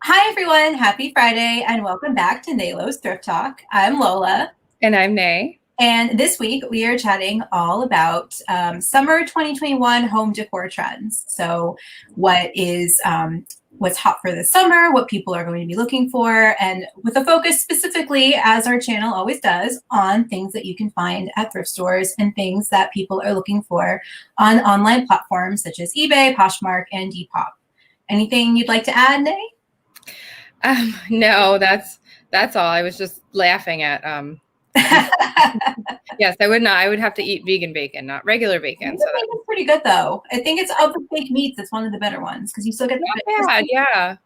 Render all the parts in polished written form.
Hi, everyone. Happy Friday, and welcome back to Naylo's Thrift Talk. I'm Lola, And I'm Nay. and this week we are chatting all about summer 2021 home decor trends. So, what's hot for the summer, what people are going to be looking for, and with a focus specifically, as our channel always does, on things that you can find at thrift stores and things that people are looking for on online platforms such as eBay, Poshmark, and Depop. Anything you'd like to add, Nay? No, that's all. I was just laughing at yes, I would not. I would have to eat vegan bacon, not regular bacon. So It's pretty good though. I think it's of the fake meats. It's one of the better ones because you still get the bad, yeah.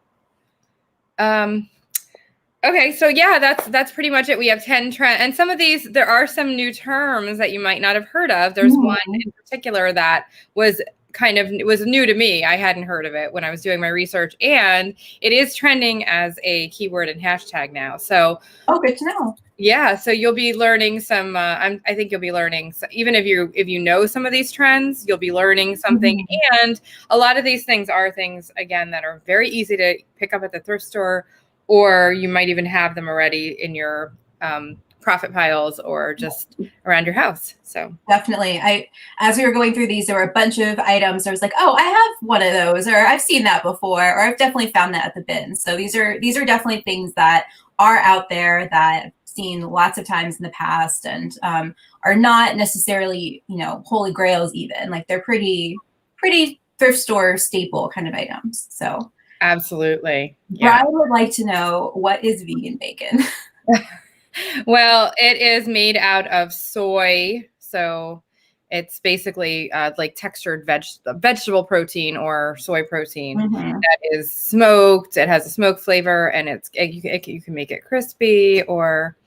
Okay, so yeah, that's pretty much it. We have 10 trends, and some of these, there are some new terms that you might not have heard of. There's one in particular that was new to me. I hadn't heard of it when I was doing my research, and it is trending as a keyword and hashtag now. So, good to know. Yeah, so you'll be learning some. I think you'll be learning, even if you know some of these trends, you'll be learning something. And a lot of these things are things, again, that are very easy to pick up at the thrift store, or you might even have them already in your profit piles or just around your house. So definitely, as we were going through these, there were a bunch of items. I was like, oh, I have one of those, or I've seen that before, or I've definitely found that at the bin. So these are definitely things that are out there that seen lots of times in the past and are not necessarily, holy grails even. Like they're pretty thrift store staple kind of items. So absolutely. Yeah. Brian would like to know, what is vegan bacon? Well, it is made out of soy. So it's basically like textured vegetable protein or soy protein that is smoked. It has a smoke flavor, and you can make it crispy, or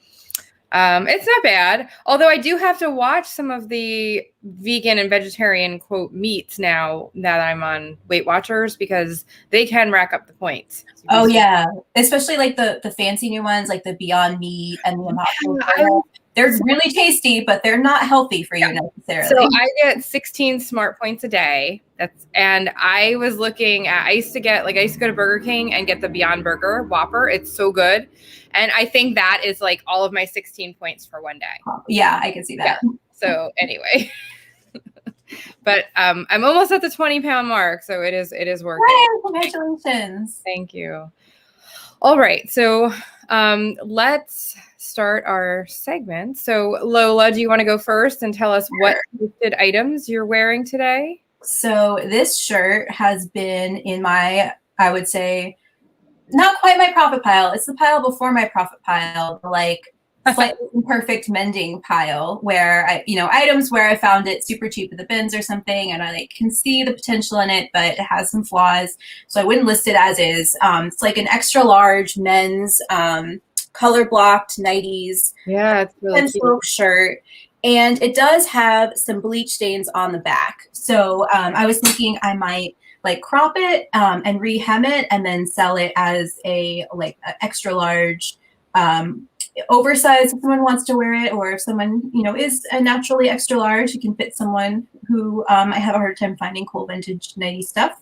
it's not bad. Although I do have to watch some of the vegan and vegetarian quote meats now that I'm on Weight Watchers, because they can rack up the points. Oh yeah, especially like the fancy new ones, like the Beyond Meat and the Impossible. They're really tasty, but they're not healthy for you necessarily. So I get 16 smart points a day. And I was looking at, I used to go to Burger King and get the Beyond Burger Whopper. It's so good. And I think that is like all of my 16 points for one day. Yeah, I can see that. Yeah. So anyway, but I'm almost at the 20-pound mark. So it is working. Hey, congratulations. Thank you. All right. So let's start our segment. So Lola, do you want to go first and tell us what listed items you're wearing today? So this shirt has been in my, I would say, not quite my profit pile. It's the pile before my profit pile, like slightly imperfect mending pile, where items where I found it super cheap at the bins or something, and I can see the potential in it, but it has some flaws, so I wouldn't list it as is. It's like an extra large men's color blocked 90s it's really cute shirt, and it does have some bleach stains on the back. So I was thinking I might crop it and rehem it and then sell it as a extra large oversized if someone wants to wear it, or if someone is a naturally extra large, you can fit someone who I have a hard time finding cool vintage 90s stuff.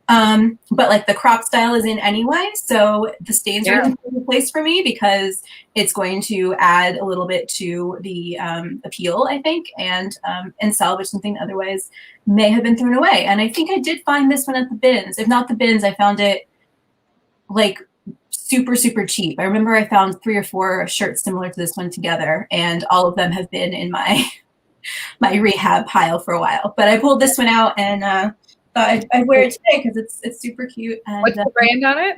But the crop style is in anyway, so the stains are in place for me because it's going to add a little bit to the appeal, I think, and salvage something that otherwise may have been thrown away. And I think I did find this one at the bins. If not the bins, I found it super cheap. I remember I found 3 or 4 shirts similar to this one together, and all of them have been in my rehab pile for a while. But I pulled this one out and I'd wear it today because it's super cute. And, what's the brand on it?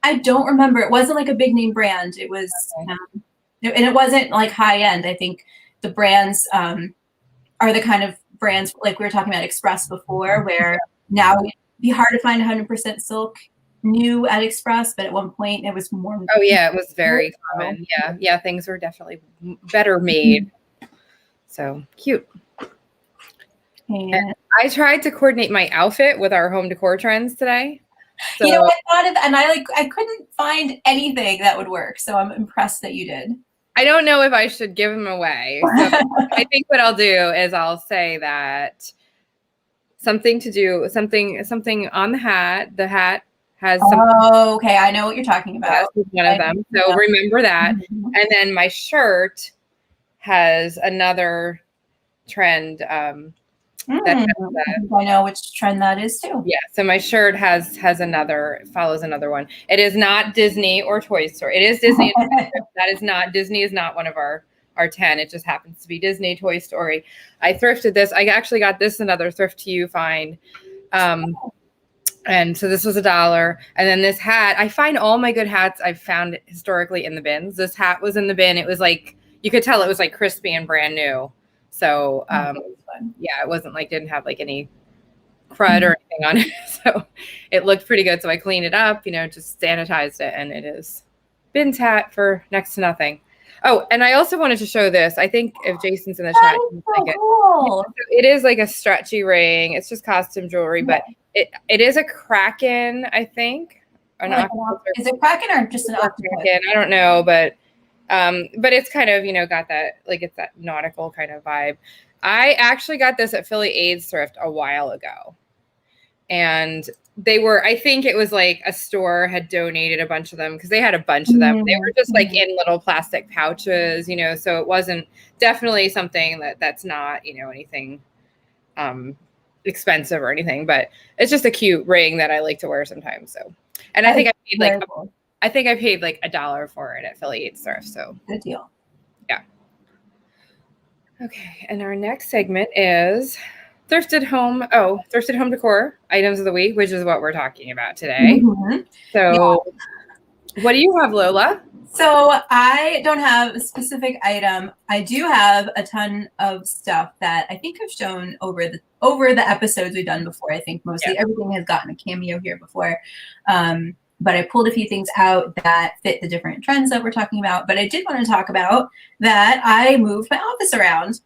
I don't remember. It wasn't a big name brand. It was, and it wasn't high end. I think the brands are the kind of brands like we were talking about Express before, where now it'd be hard to find 100% silk new at Express, but at one point it was more. Oh yeah, it was very common. Yeah, things were definitely better made. So cute. And I tried to coordinate my outfit with our home decor trends today. So, I thought of, and I couldn't find anything that would work. So I'm impressed that you did. I don't know if I should give them away. So I think what I'll do is I'll say that something on the hat has some. Oh, okay. I know what you're talking Yes, about. is one of them. So remember that. Mhm. And then my shirt has another trend. That has I think I know which trend that is too. yeah. So my shirt follows another one. It is not Disney or Toy Story. It is Disney. That is not Disney. Is not one of our 10. It just happens to be Disney, Toy Story. I thrifted this. I actually got this another thrift to you find. And so this was $1. And then this hat, I find all my good hats I've found historically in the bins. This hat was in the bin. It was like, you could tell it was like crispy and brand new. So yeah, it wasn't like, didn't have like any crud or anything on it. So it looked pretty good. So I cleaned it up, just sanitized it, and it is bins hat for next to nothing. Oh, and I also wanted to show this. I think if Jason's in the chat, So cool. it is like a stretchy ring. It's just costume jewelry, but it is a Kraken, I think. Is it Kraken or just an octopus? Kraken? I don't know, but it's kind of, got that, like, it's that nautical kind of vibe. I actually got this at Philly AIDS Thrift a while ago. And I think it was like a store had donated a bunch of them because they had a bunch of them. They were just like in little plastic pouches, so it wasn't definitely something that's not, anything expensive or anything, but it's just a cute ring that I like to wear sometimes. So, and I think I paid like $1 for it at Philly AIDS Thrift. So good deal. Yeah. Okay. And our next segment is thrifted home decor items of the week, which is what we're talking about today. So what do you have, Lola? So I don't have a specific item. I do have a ton of stuff that I think I've shown over the episodes we've done before. I think mostly everything has gotten a cameo here before. But I pulled a few things out that fit the different trends that we're talking about. But I did want to talk about that I moved my office around.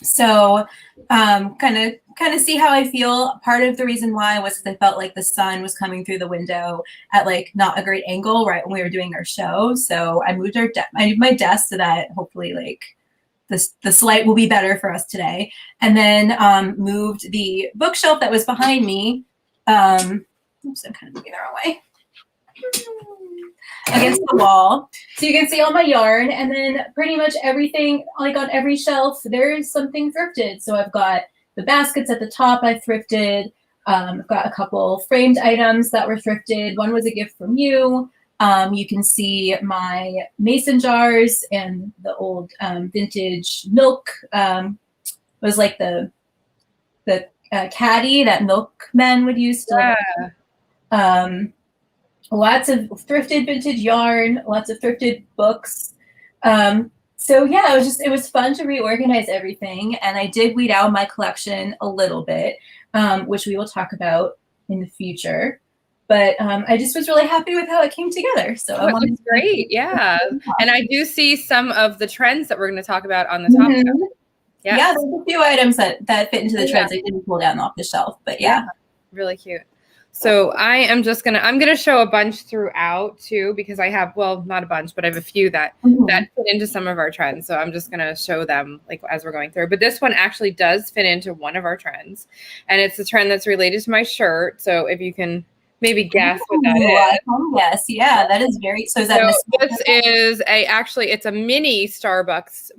So kind of see how I feel. Part of the reason why was because I felt like the sun was coming through the window at like not a great angle right when we were doing our show. So I moved my desk so that hopefully like this light will be better for us today. And then moved the bookshelf that was behind me. Oops, I'm kind of moving the wrong way. Against the wall. So you can see all my yarn, and then pretty much everything, like on every shelf, there is something thrifted. So I've got the baskets at the top I thrifted. I've got a couple framed items that were thrifted. One was a gift from you. You can see my mason jars and the old vintage milk. Was like the caddy that milkmen would use to lots of thrifted vintage yarn, lots of thrifted books. So yeah, it was fun to reorganize everything. And I did weed out my collection a little bit, which we will talk about in the future. But I just was really happy with how it came together. So it looks great. Yeah. And I do see some of the trends that we're going to talk about on the top shelf. Yeah, there's a few items that fit into the trends I didn't pull down off the shelf. But yeah. Really cute. So I'm going to show a bunch throughout too, because I have, well, not a bunch, but I have a few that fit into some of our trends. So I'm just going to show them like as we're going through. But this one actually does fit into one of our trends, and it's a trend that's related to my shirt. So if you can maybe guess what that is. Yes, yeah, that is very. So is that? This is it's a mini Starbucks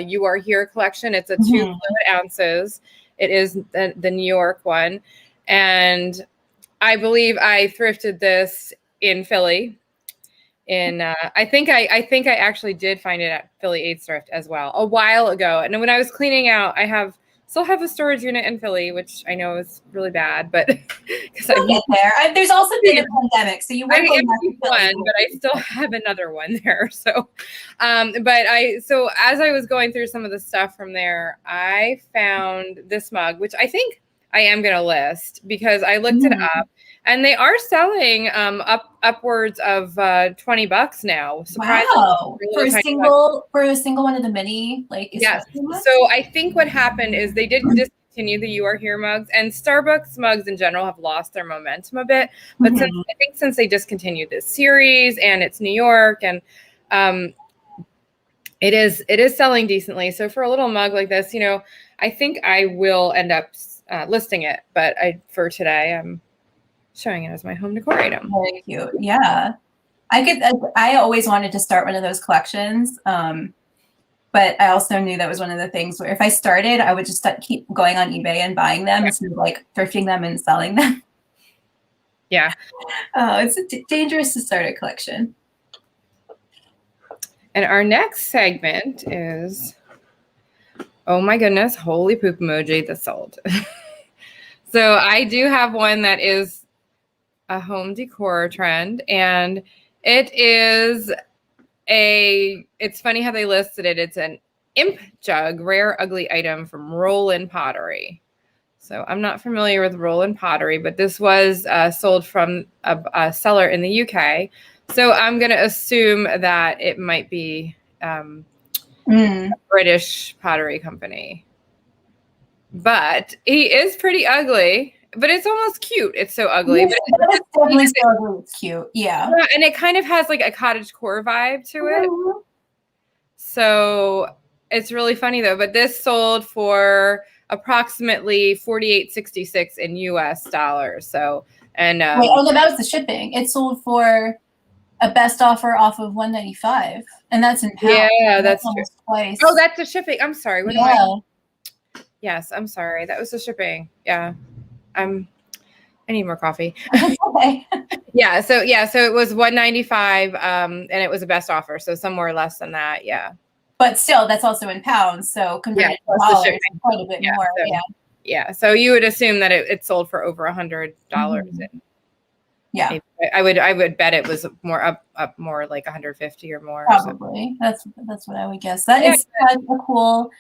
You Are Here collection. It's a 2 fluid ounces. It is the New York one, and I believe I thrifted this in Philly. I think I actually did find it at Philly AIDS Thrift as well a while ago. And when I was cleaning out, still have a storage unit in Philly, which I know is really bad, but because I get there. There's also been a pandemic, so you went one, but I still have another one there. So, so as I was going through some of the stuff from there, I found this mug, which I think I am going to list because I looked it up, and they are selling upwards of $20 now. Wow! For a single one of the mini, like yes. So I think what happened is they did discontinue the You Are Here mugs, and Starbucks mugs in general have lost their momentum a bit. But since they discontinued this series, and it's New York, and it is selling decently. So for a little mug like this, I think I will end up listing it. But for today, I'm showing it as my home decor item. Very cute. Yeah. I always wanted to start one of those collections. But I also knew that was one of the things where if I started, I would just keep going on eBay and buying them instead of like thrifting them and selling them. Yeah. It's dangerous to start a collection. And our next segment is, oh my goodness, holy poop emoji that sold. So I do have one that is a home decor trend, and it is it's funny how they listed it. It's an imp jug, rare ugly item from Roland Pottery. So I'm not familiar with Roland Pottery, but this was sold from a seller in the UK. So I'm going to assume that it might be a British pottery company. But he is pretty ugly, but it's almost cute. It's so ugly. Yes, but it's definitely so ugly. It's cute. Yeah. And it kind of has like a cottagecore vibe to it. Mm-hmm. So it's really funny though. But this sold for approximately $48.66 in US dollars. So and wait, oh, that was the shipping. It sold for a best offer off of $195, and that's in pounds. Yeah, that's almost twice. Oh, that's the shipping. I'm sorry. What yeah. Yes, I'm sorry. That was the shipping. Yeah. I need more coffee. Okay. Yeah, so it was $195, and it was a best offer, so somewhere less than that. Yeah. But still, that's also in pounds, so converted to dollars, quite a bit more. So, yeah. So you would assume that it sold for over $100. Mm-hmm. Yeah. I would bet it was more up more like 150 or more. Probably. So. That's what I would guess. That is such a cool,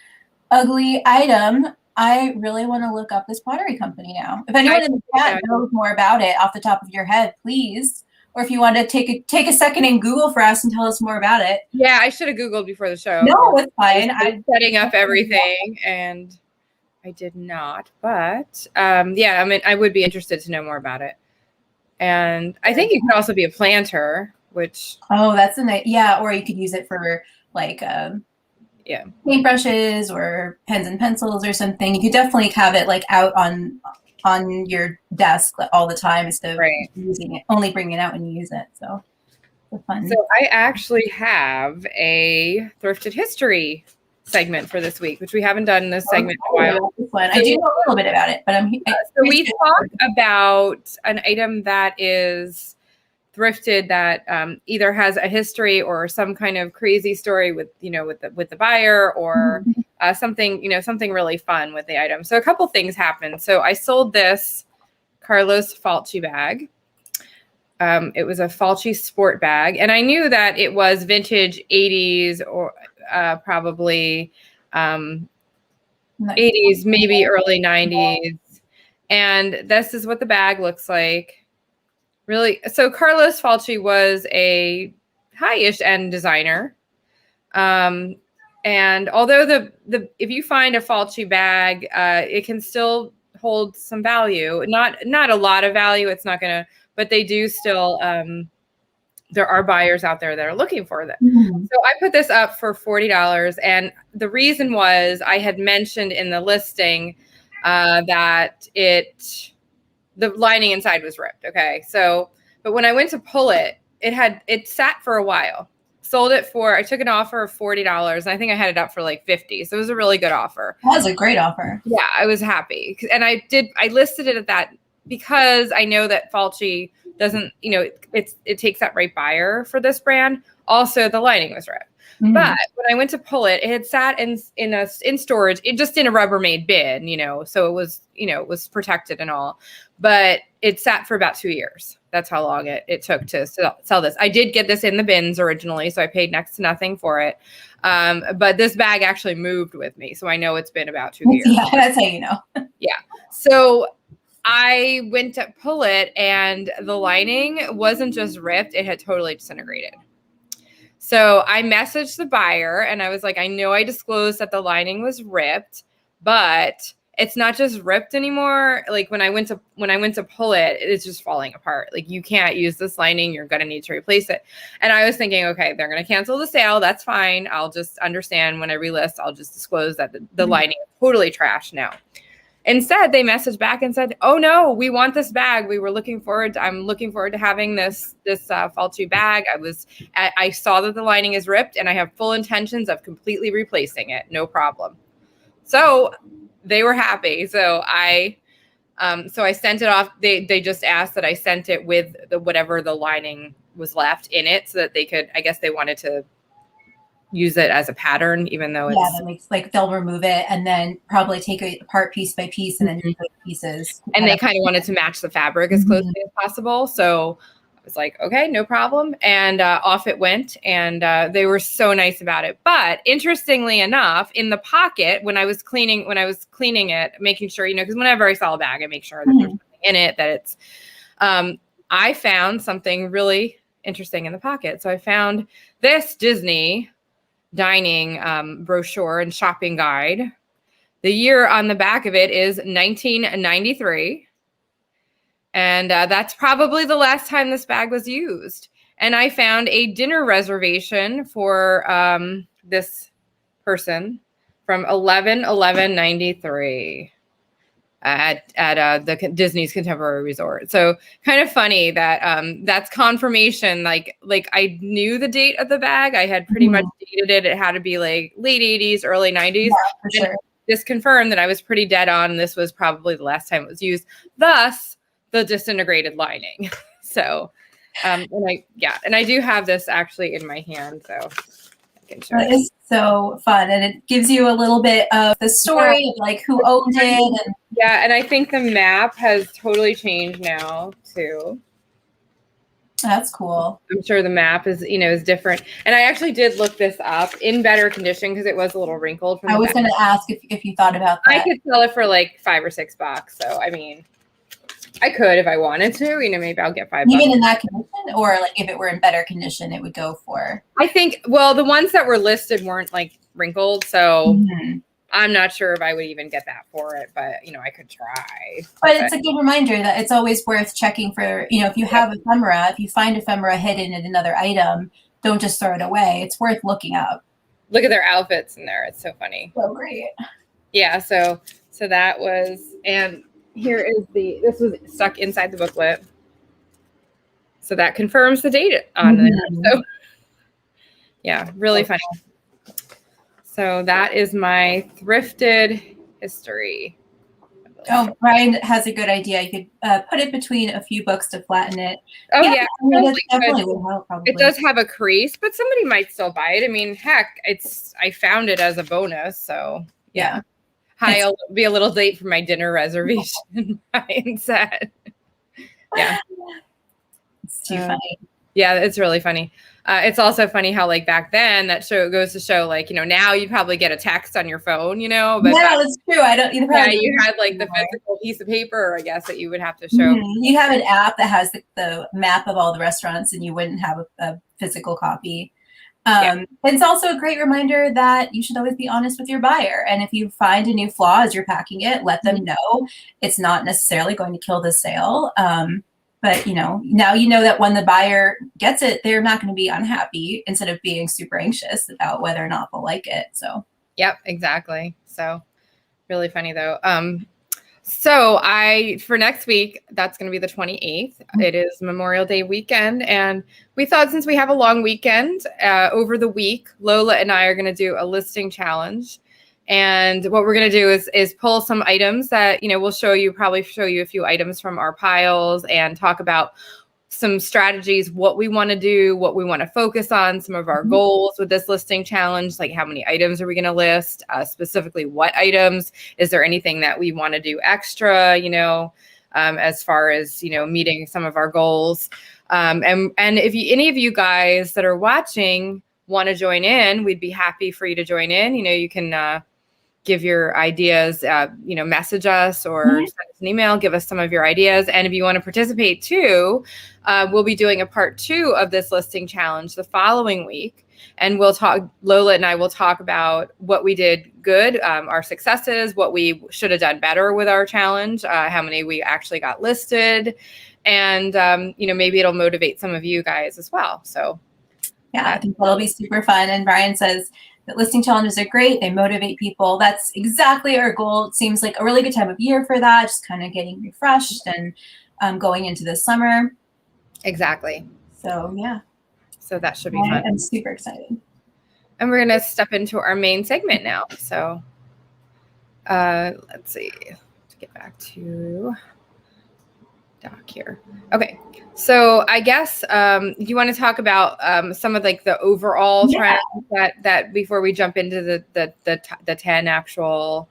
ugly item. I really want to look up this pottery company now. If anyone in the chat knows more about it off the top of your head, please. Or if you want to take a second and Google for us and tell us more about it. Yeah, I should have Googled before the show. No, it's fine. I'm setting up everything, and I did not. But yeah, I mean, I would be interested to know more about it. And I think it could also be a planter, which that's a nice, yeah, or you could use it for like paintbrushes or pens and pencils or something. You could definitely have it like out on your desk all the time instead of using it, only bringing it out when you use it. So it's fun. So I actually have a thrifted history segment for this week, which we haven't done in this segment in a while. So I do know a little bit about it, but so we talked about an item that is thrifted that either has a history or some kind of crazy story with the buyer or something really fun with the item. So a couple things happened. So I sold this Carlos Falchi bag. It was a Falchi sport bag, and I knew that it was vintage 80s or probably 80s, maybe early 90s. And this is what the bag looks like. Really, so Carlos Falchi was a high-ish end designer. And although the if you find a Falchi bag, it can still hold some value. Not a lot of value. It's not gonna, but they do still. There are buyers out there that are looking for them. Mm-hmm. So I put this up for $40, and the reason was I had mentioned in the listing that the lining inside was ripped. Okay. So, but when I went to pull it, it sat for a while. I took an offer of $40, and I think I had it up for like $50. So it was a really good offer. That was a great offer. Yeah, I was happy. And I listed it at that because I know that Falchi doesn't, it takes that right buyer for this brand. Also, the lining was ripped. Mm-hmm. But when I went to pull it, it had sat in storage, just in a Rubbermaid bin, so it was, it was protected and all, but it sat for about 2 years. That's how long it took to sell this. I did get this in the bins originally, so I paid next to nothing for it. But this bag actually moved with me, so I know it's been about 2 years. Yeah, that's how you know. Yeah. So I went to pull it, and the lining wasn't just ripped, it had totally disintegrated. So I messaged the buyer, and I was like, I know I disclosed that the lining was ripped, but it's not just ripped anymore. Like when I went to pull it, it's just falling apart. Like you can't use this lining. You're going to need to replace it. And I was thinking, okay, they're going to cancel the sale. That's fine. I'll just understand when I relist, I'll just disclose that the lining is totally trash now. instead they messaged back and said, oh no, we want this bag. I'm looking forward to having this fall 2 bag. I saw that the lining is ripped and I have full intentions of completely replacing it. No problem. So they were happy. So I sent it off. They just asked that I sent it with whatever the lining was left in it so that they could, I guess they wanted to use it as a pattern, even though it's that makes, like, they'll remove it and then probably take it apart piece by piece and then do pieces. And they kind of wanted to match the fabric as closely as possible. So I was like, okay, no problem. And off it went. And they were so nice about it. But interestingly enough, in the pocket, when I was cleaning it, making sure, because whenever I sell a bag, I make sure that there's something in it, that it's, I found something really interesting in the pocket. So I found this Disney dining brochure and shopping guide. The year on the back of it is 1993. And that's probably the last time this bag was used. And I found a dinner reservation for this person from 11/11/93 at the Disney's Contemporary Resort. So kind of funny that that's confirmation. Like I knew the date of the bag. I had pretty much dated it. It had to be like late 80s, early 90s. Yeah, for sure. This confirmed that I was pretty dead on. This was probably the last time it was used. Thus, the disintegrated lining. So, and I do have this actually in my hand. So I can show it. Is so fun, and it gives you a little bit of the story of like who owned it. And and I think the map has totally changed now too. That's cool. I'm sure the map is different. And I actually did look this up in better condition because it was a little wrinkled. I was going to ask if you thought about that. I could sell it for like $5 or $6. So I mean, I could if I wanted to. Maybe I'll get $5. Even in that condition, or like if it were in better condition, it would go for. I think. Well, the ones that were listed weren't like wrinkled, so I'm not sure if I would even get that for it. But I could try. But it's a good reminder that it's always worth checking for. If you have ephemera, if you find ephemera hidden in another item, don't just throw it away. It's worth looking up. Look at their outfits in there. It's so funny. So great. Yeah. So that was and. Here is this was stuck inside the booklet. So that confirms the date on there. So yeah, really funny. So that is my thrifted history. Oh, Brian has a good idea. You could put it between a few books to flatten it. Oh yeah, definitely will help, probably. It does have a crease, but somebody might still buy it. I mean, heck, I found it as a bonus. So yeah. Hi, I'll be a little late for my dinner reservation, Brian said. Yeah. It's too funny. Yeah, it's really funny. It's also funny how like back then that goes to show like, now you'd probably get a text on your phone, but that's true. I don't you had like the physical piece of paper, I guess, that you would have to show. You have an app that has the map of all the restaurants and you wouldn't have a physical copy. It's also a great reminder that you should always be honest with your buyer. And if you find a new flaw as you're packing it, let them know. It's not necessarily going to kill the sale. But, now you know that when the buyer gets it, they're not going to be unhappy instead of being super anxious about whether or not they'll like it. So, yep, exactly. So really funny, though. So for next week, that's going to be the 28th. It is Memorial Day weekend. And we thought since we have a long weekend over the week, Lola and I are going to do a listing challenge. And what we're going to do is pull some items that, we'll probably show you a few items from our piles and talk about some strategies, what we want to do, what we want to focus on, some of our goals with this listing challenge, like how many items are we going to list, specifically what items, is there anything that we want to do extra, as far as, meeting some of our goals. And if any of you guys that are watching want to join in, we'd be happy for you to join in. You can give your ideas, message us or send us an email, give us some of your ideas. And if you want to participate too, we'll be doing a part 2 of this listing challenge the following week. And Lola and I will talk about what we did good, our successes, what we should have done better with our challenge, how many we actually got listed. And, maybe it'll motivate some of you guys as well. So yeah, I think that'll be super fun. And Brian says, that listing challenges are great. They motivate people. That's exactly our goal. It seems like a really good time of year for that, just kind of getting refreshed and going into the summer. Exactly. So yeah. So that should be fun. I'm super excited. And we're going to step into our main segment now. So let's see. Let's get back to doc here. Okay. So I guess you want to talk about some of like the overall trends that before we jump into the 10 actual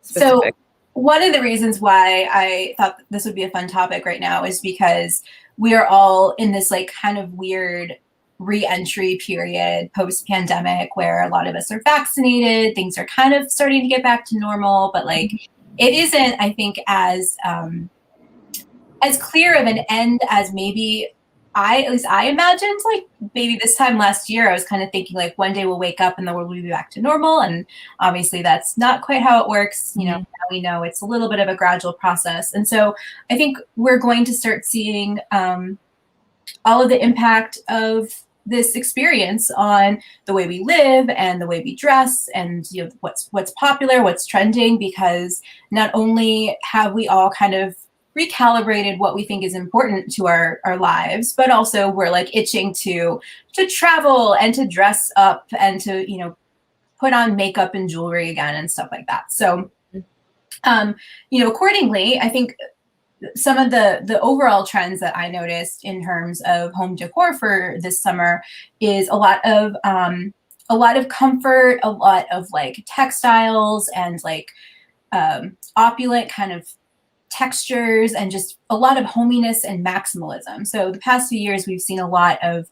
specific. So one of the reasons why I thought this would be a fun topic right now is because we are all in this like kind of weird re-entry period post-pandemic where a lot of us are vaccinated, things are kind of starting to get back to normal, but like it isn't, I think, as clear of an end as maybe at least I imagined. Like maybe this time last year I was kind of thinking like one day we'll wake up and the world will be back to normal, and obviously that's not quite how it works. You know, now we know it's a little bit of a gradual process, and so I think we're going to start seeing all of the impact of this experience on the way we live and the way we dress and, you know, what's popular, what's trending, because not only have we all kind of recalibrated what we think is important to our lives, but also we're like itching to travel and to dress up and to, you know, put on makeup and jewelry again and stuff like that. So, you know, accordingly, I think some of the overall trends that I noticed in terms of home decor for this summer is a lot of comfort, a lot of like textiles and like opulent kind of textures, and just a lot of hominess and maximalism. So the past few years, we've seen a lot of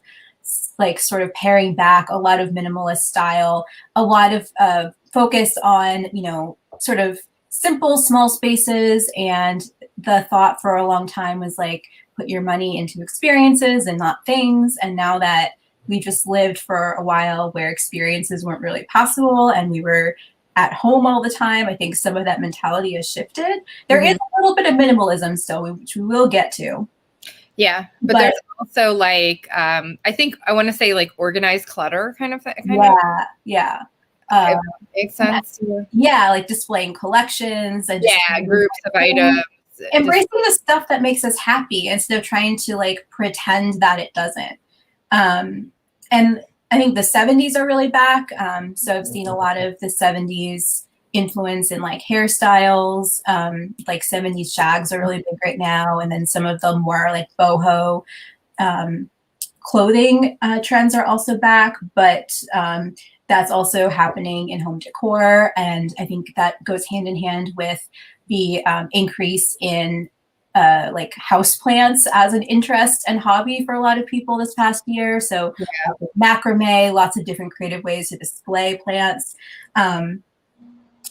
like sort of paring back, a lot of minimalist style, a lot of focus on, you know, sort of simple, small spaces. And the thought for a long time was like, put your money into experiences and not things. And now that we just lived for a while where experiences weren't really possible and we were at home all the time, I think some of that mentality has shifted. There is a little bit of minimalism still, which we will get to. Yeah, but there's also like, I think I want to say like organized clutter kind of thing. Yeah. Makes sense. Yeah, like displaying collections and groups of items. Embracing the stuff that makes us happy instead of trying to like pretend that it doesn't. And I think the 70s are really back. So I've seen a lot of the 70s influence in like hairstyles, like 70s shags are really big right now. And then some of the more like boho clothing trends are also back, but that's also happening in home decor. And I think that goes hand in hand with the increase in like houseplants as an interest and hobby for a lot of people this past year. So macrame, lots of different creative ways to display plants. And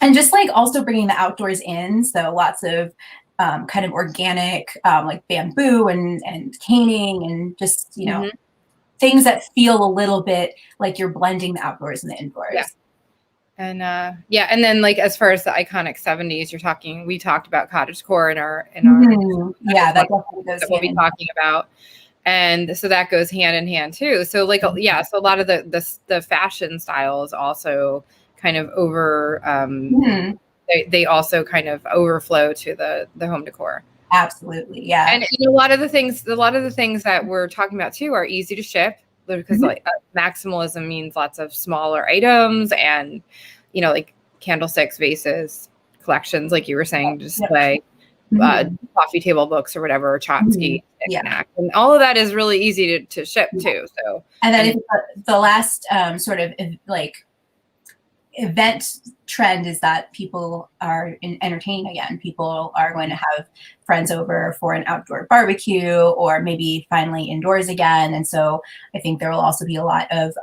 just like also bringing the outdoors in. So lots of kind of organic, like bamboo and caning and just, you know, things that feel a little bit like you're blending the outdoors and the indoors. Yeah. And and then like as far as the iconic 70s, we talked about Cottagecore in our that we'll be talking about. And so that goes hand in hand too. So like so a lot of the fashion styles also kind of they also kind of overflow to the home decor. Absolutely. Yeah. And a lot of the things that we're talking about too are easy to ship, because like maximalism means lots of smaller items and, you know, like candlesticks, vases, collections, like you were saying, to display, coffee table books or whatever, Chotsky, and all of that is really easy to ship too. So, and then the last sort of like event trend is that people are entertaining again. People are going to have friends over for an outdoor barbecue, or maybe finally indoors again. And so I think there will also be a lot of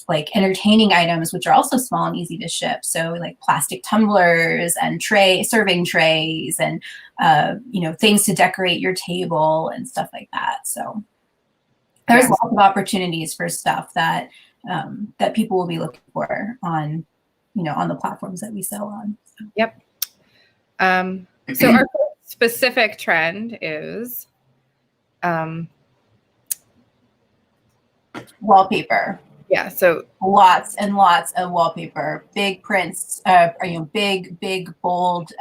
like entertaining items, which are also small and easy to ship. So like plastic tumblers and serving trays and, you know, things to decorate your table and stuff like that. So there's lots of opportunities for stuff that that people will be looking for on, you know, on the platforms that we sell on. So. Yep. So our specific trend is wallpaper. Yeah. So lots and lots of wallpaper, big prints, big, bold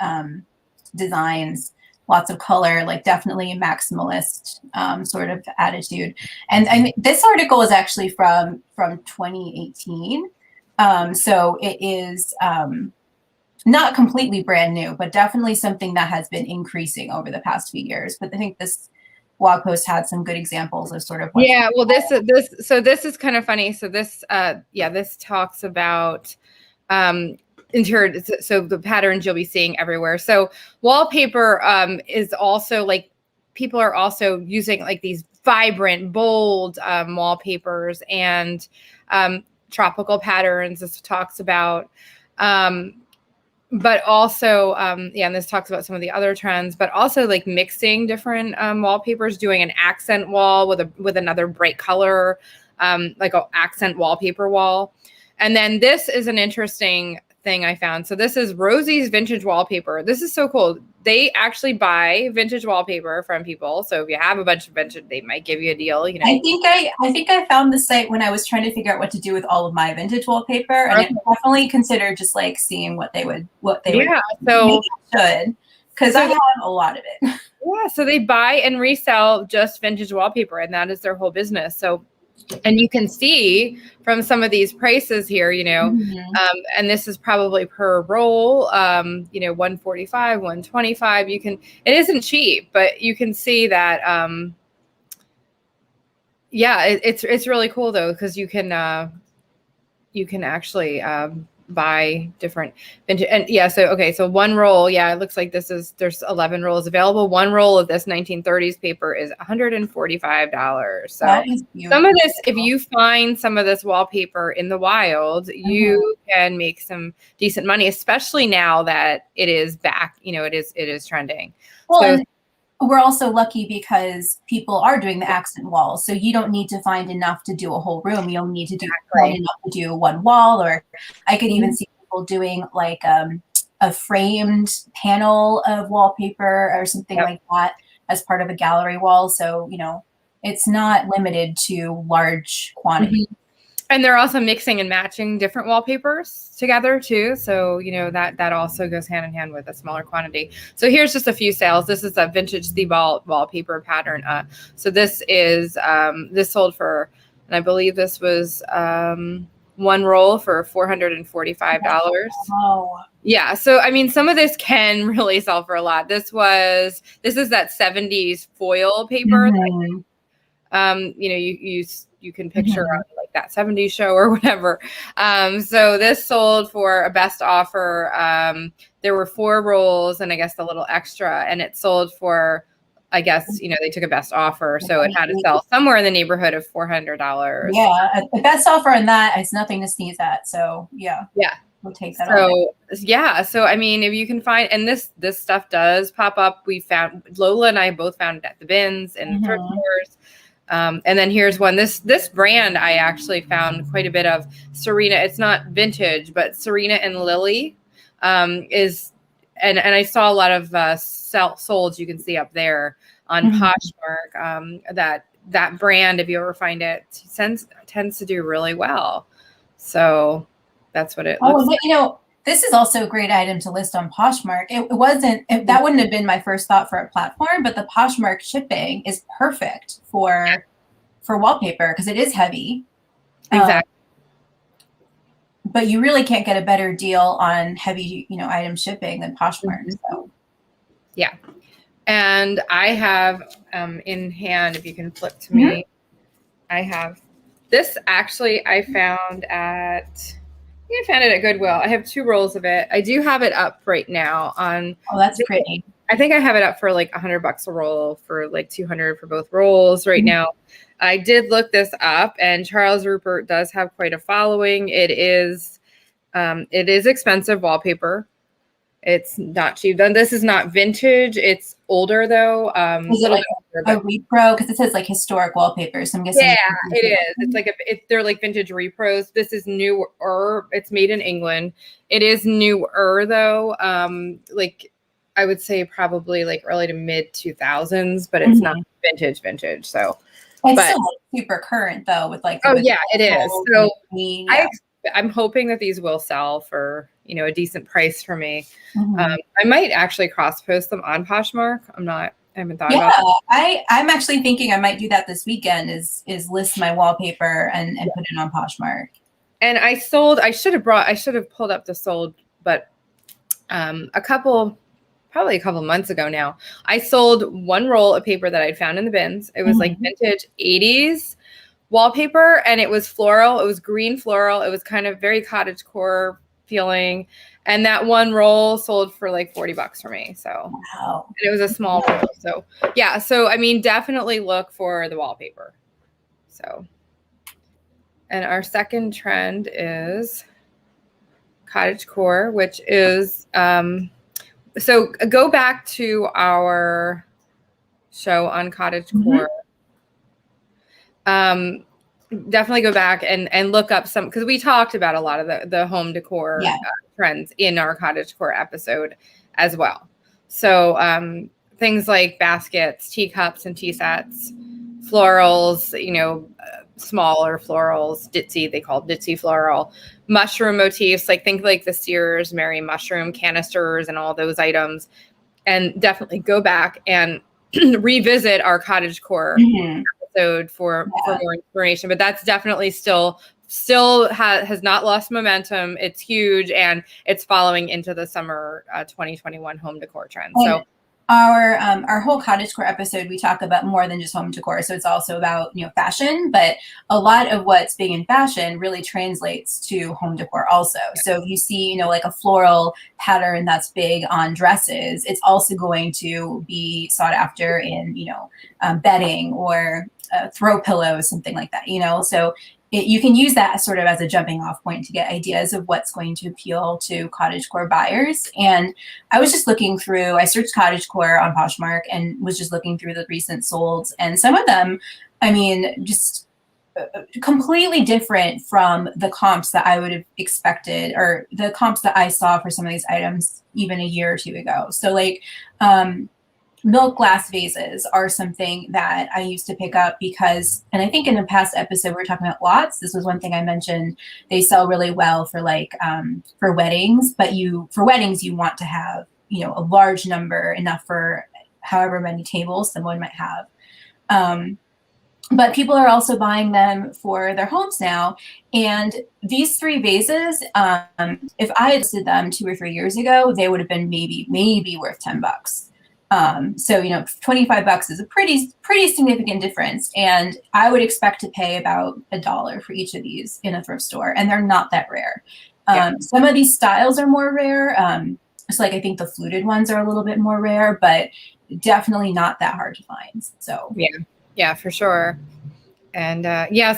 designs, lots of color, like definitely a maximalist sort of attitude. And I mean, this article is actually from 2018. So it is not completely brand new, but definitely something that has been increasing over the past few years. But I think this blog post had some good examples of sort of yeah, well, this is kind of funny. So this this talks about interior, so the patterns you'll be seeing everywhere. So wallpaper is also like, people are also using like these vibrant, bold wallpapers and tropical patterns. This talks about but also and this talks about some of the other trends, but also like mixing different wallpapers, doing an accent wall with another bright color, like an accent wallpaper wall. And then this is an interesting thing I found. So this is Rosie's Vintage Wallpaper. This is so cool. They actually buy vintage wallpaper from people. So if you have a bunch of vintage, they might give you a deal. You know, I think I found the site when I was trying to figure out what to do with all of my vintage wallpaper, and I definitely considered just like seeing what they would So maybe I should, because I have a lot of it. Yeah, so they buy and resell just vintage wallpaper, and that is their whole business. So, and you can see from some of these prices here, you know, and this is probably per roll, you know, 145, 125. You can, it isn't cheap, but you can see that, yeah, it's really cool though, because you can actually buy different vintage. And yeah, so okay, so one roll, yeah, it looks like there's 11 rolls available. One roll of this 1930s paper is $145. So some of this, if you find some of this wallpaper in the wild, you can make some decent money, especially now that it is back, you know, it is trending. Well, so, we're also lucky because people are doing the accent walls. So you don't need to find enough to do a whole room. You only need to find enough to do one wall, or I could even see people doing like a framed panel of wallpaper or something like that as part of a gallery wall. So, you know, it's not limited to large quantities. And they're also mixing and matching different wallpapers together too. So, you know, that also goes hand in hand with a smaller quantity. So here's just a few sales. This is a vintage Thebal wallpaper pattern. So this is, this sold for, and I believe this was one roll for $445. Oh. Yeah. So, I mean, some of this can really sell for a lot. This is that 70s foil paper. You know, you can picture like that 70s show or whatever. So this sold for a best offer. There were 4 rolls and I guess the little extra, and it sold for, I guess, you know, they took a best offer. So it had to sell somewhere in the neighborhood of $400. Yeah. The best offer on that is nothing to sneeze at. So yeah. Yeah. We'll take that. So yeah. So, I mean, if you can find, and this stuff does pop up. We found, Lola and I both found it at the bins and thrift stores. And then here's one, this brand I actually found quite a bit of. Serena, it's not vintage, but Serena and Lily is, and I saw a lot of solds you can see up there on Poshmark. That brand, if you ever find it, tends to do really well. So that's what it looks like. You know, this is also a great item to list on Poshmark. That wouldn't have been my first thought for a platform, but the Poshmark shipping is perfect for wallpaper because it is heavy. Exactly. But you really can't get a better deal on heavy, you know, item shipping than Poshmark. So yeah. And I have in hand, if you can flip to me, I have this actually I found I found it at Goodwill. I have 2 rolls of it. I do have it up right now on. Oh, that's pretty. I think I have it up for like $100 a roll, for like $200 for both rolls right now. I did look this up, and Charles Rupert does have quite a following. It is expensive wallpaper. It's not cheap. Then this is not vintage. It's older though. Is it like a repro? Because it says like historic wallpaper. So I'm guessing. Yeah, it is. It's like they're like vintage repros. This is newer. It's made in England. It is newer though. Like I would say probably like early to mid 2000s, but it's not vintage. So. It's still like super current though, with like yeah, it is. So yeah. I'm hoping that these will sell for, you know, a decent price for me. Mm-hmm. I might actually cross post them on Poshmark. I haven't thought about that. I'm actually thinking I might do that this weekend, is list my wallpaper and put it on Poshmark. And I should have pulled up the sold, but probably a couple months ago now, I sold one roll of paper that I'd found in the bins. It was like vintage 80s wallpaper, and it was floral. It was green floral. It was kind of very cottagecore feeling. And that one roll sold for like $40 for me. So wow. And it was a small roll. So yeah. So, I mean, definitely look for the wallpaper. So, and our second trend is Cottagecore, which is, so go back to our show on Cottagecore. Definitely go back and look up some, because we talked about a lot of the home decor trends in our Cottagecore episode as well. So things like baskets, teacups and tea sets, florals, you know, smaller florals, ditzy, they call it ditzy floral, mushroom motifs, like think like the Sears Mary mushroom canisters and all those items. And definitely go back and revisit our Cottagecore episode for more information. But that's definitely still has not lost momentum. It's huge, and it's following into the summer 2021 home decor trend. So our whole Cottagecore episode, we talk about more than just home decor. So it's also about, you know, fashion, but a lot of what's big in fashion really translates to home decor also. So if you see, you know, like a floral pattern that's big on dresses, it's also going to be sought after in, you know, bedding or throw pillows, something like that, you know. So you can use that sort of as a jumping off point to get ideas of what's going to appeal to Cottagecore buyers. And I was just looking through, I searched Cottagecore on Poshmark and was just looking through the recent solds, and some of them, I mean, just completely different from the comps that I would have expected, or the comps that I saw for some of these items even a year or two ago. So like, milk glass vases are something that I used to pick up because, and I think in a past episode, we were talking about lots. This was one thing I mentioned. They sell really well for like, for weddings, but for weddings, you want to have, you know, a large number, enough for however many tables someone might have. But people are also buying them for their homes now. And these three vases, if I had listed them 2 or 3 years ago, they would have been maybe worth $10. So, you know, $25 is a pretty significant difference. And I would expect to pay about $1 for each of these in a thrift store. And they're not that rare. Some of these styles are more rare. So like, I think the fluted ones are a little bit more rare, but definitely not that hard to find. So yeah, for sure. And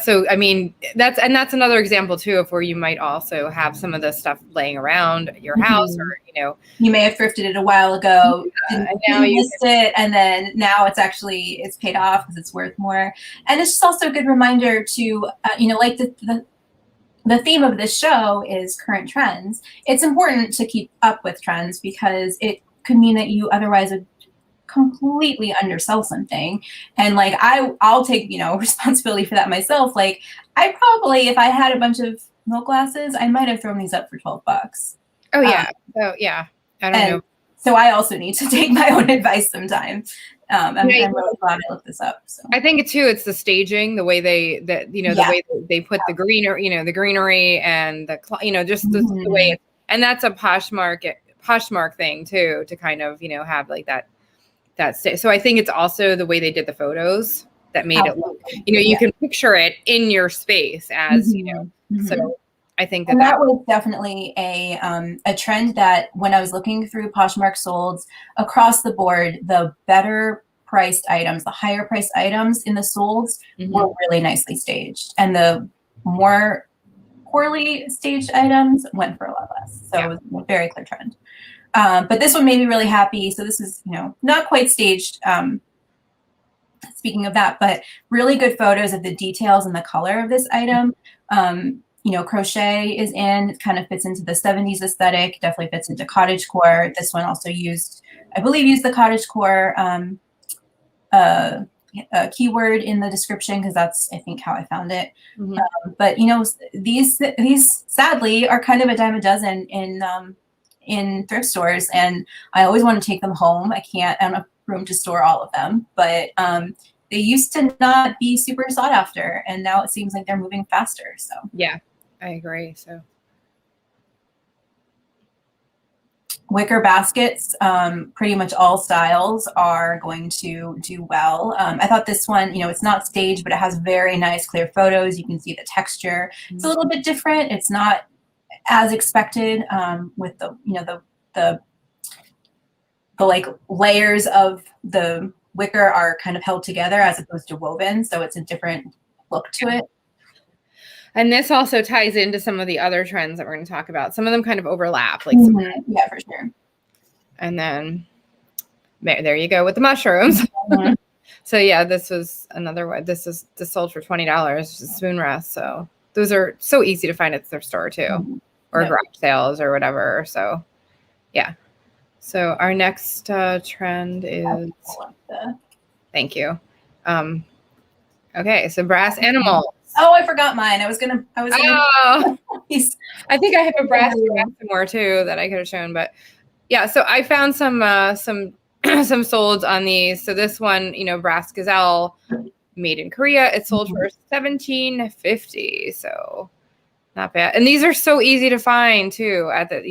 so I mean, that's another example too of where you might also have some of this stuff laying around your house, or you know, you may have thrifted it a while ago, and now you missed it, and then now it's paid off because it's worth more. And it's just also a good reminder to you know, like the theme of this show is current trends. It's important to keep up with trends because it could mean that you otherwise would completely undersell something. And like, I'll take, you know, responsibility for that myself. Like, I probably, if I had a bunch of milk glasses, I might have thrown these up for $12. Oh yeah. I don't know. So I also need to take my own advice sometimes. I'm really glad I looked this up. So I think too, it's the staging, the way the way they put the greenery and the, you know, just the way, and that's a Poshmark thing too, to kind of, you know, have like that. So I think it's also the way they did the photos that made it look, you know, you can picture it in your space as, you know, so I think that was definitely a trend that when I was looking through Poshmark solds across the board, the better priced items, the higher priced items in the solds were really nicely staged, and the more poorly staged items went for a lot less. So it was a very clear trend. But this one made me really happy. So this is, you know, not quite staged. Speaking of that, but really good photos of the details and the color of this item. You know, crochet is in, it kind of fits into the 70s aesthetic, definitely fits into Cottagecore. This one also used the Cottagecore keyword in the description because that's, I think, how I found it. Mm-hmm. But these sadly are kind of a dime a dozen in thrift stores, and I always want to take them home. I don't have room to store all of them, but they used to not be super sought after, and now it seems like they're moving faster. So yeah, I agree. So wicker baskets, pretty much all styles are going to do well. I thought this one, it's not staged, but it has very nice clear photos. You can see the texture. It's a little bit different. It's not as expected with the like layers of the wicker are kind of held together as opposed to woven. So it's a different look to it. And this also ties into some of the other trends that we're going to talk about. Some of them kind of overlap. Like yeah, for sure. And then there you go with the mushrooms. Mm-hmm. So yeah, this was another one. This sold for $20, spoon rest. So those are so easy to find at the thrift store too, or garage sales or whatever. So yeah. So our next trend is, thank you. Okay, so brass animals. Oh, I forgot mine. I was gonna. Oh, I think I have a brass somewhere too that I could have shown, but yeah. So I found some some solds on these. So this one, brass gazelle, made in Korea. It sold for $17.50. So not bad. And these are so easy to find too. At the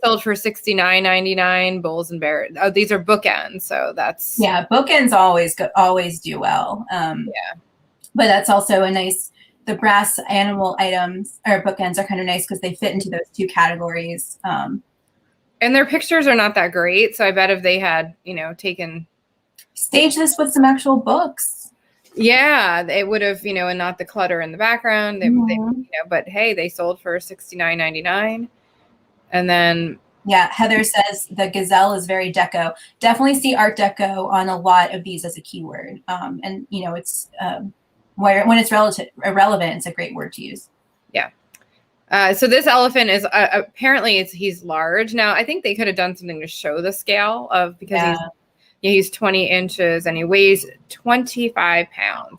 sold for $69.99. Bulls and bears. Oh, these are bookends. So that's bookends always do well. Yeah. But that's also a nice, the brass animal items or bookends are kind of nice because they fit into those two categories. And their pictures are not that great. So I bet if they had, stage this with some actual books. Yeah, it would have, and not the clutter in the background. But hey, they sold for $69.99. And then Heather says the gazelle is very deco. Definitely see Art Deco on a lot of these as a keyword. And it's when it's irrelevant, it's a great word to use. Yeah. So this elephant is apparently he's large. Now I think they could have done something to show the scale of because he's 20 inches and he weighs 25 pounds.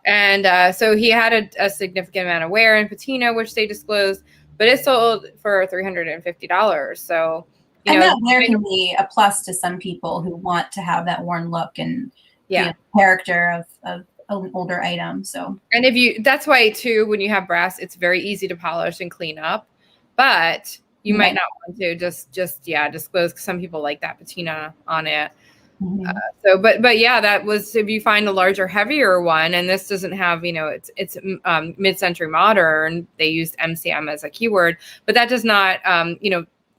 And so he had a significant amount of wear and patina, which they disclosed, but it sold for $350. So that wear can be a plus to some people who want to have that worn look and character of an older item. So, and that's why too, when you have brass, it's very easy to polish and clean up, but you might not want to just disclose, because some people like that patina on it. But yeah, that was, if you find a larger, heavier one, and this doesn't have, it's mid-century modern, they used MCM as a keyword, but that does not,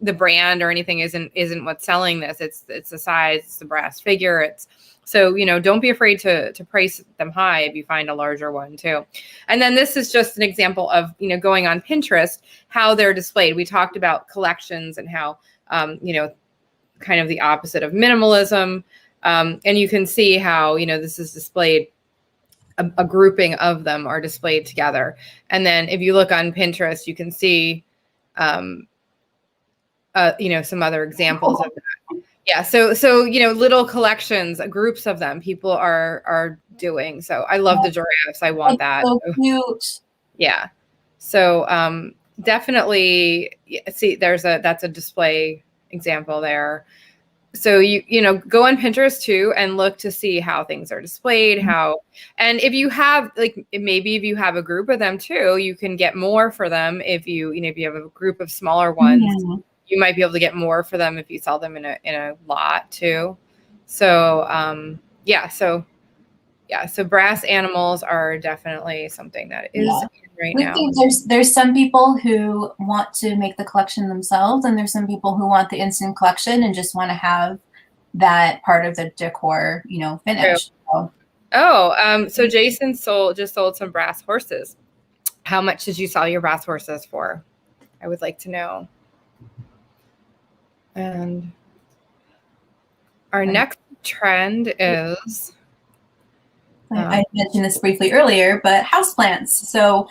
the brand or anything isn't what's selling this. It's the size, it's the brass figure. So, don't be afraid to price them high if you find a larger one too. And then this is just an example of, going on Pinterest, how they're displayed. We talked about collections and how, kind of the opposite of minimalism. And you can see how, this is displayed, a grouping of them are displayed together. And then if you look on Pinterest, you can see, some other examples of that. Yeah. So, little collections, groups of them, people are doing. So I love the giraffes. I want that. So cute. Yeah. So, definitely see, that's a display example there. So you go on Pinterest too and look to see how things are displayed, and if you have maybe if you have a group of them too, you can get more for them. If if you have a group of smaller ones, you might be able to get more for them if you sell them in a lot too. So so brass animals are definitely something that is right now. There's some people who want to make the collection themselves, and there's some people who want the instant collection and just want to have that part of the decor, finish. So Jason just sold some brass horses. How much did you sell your brass horses for? I would like to know. And our next trend is, I mentioned this briefly earlier, but houseplants. So,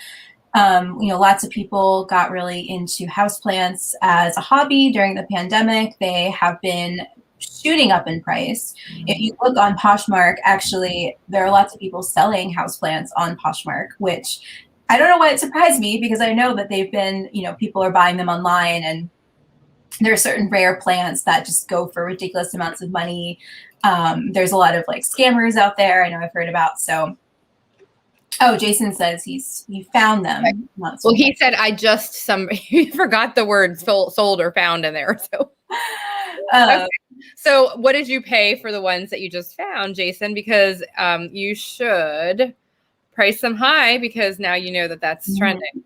lots of people got really into houseplants as a hobby during the pandemic. They have been shooting up in price. If you look on Poshmark, actually, there are lots of people selling houseplants on Poshmark, which I don't know why it surprised me, because I know that they've been, people are buying them online, and there are certain rare plants that just go for ridiculous amounts of money. There's a lot of like scammers out there, I know I've heard about. So, oh, Jason says he found them. Okay. Well, he said he forgot the word sold or found in there. So, okay. So what did you pay for the ones that you just found, Jason? Because you should price them high, because now you know that that's trending.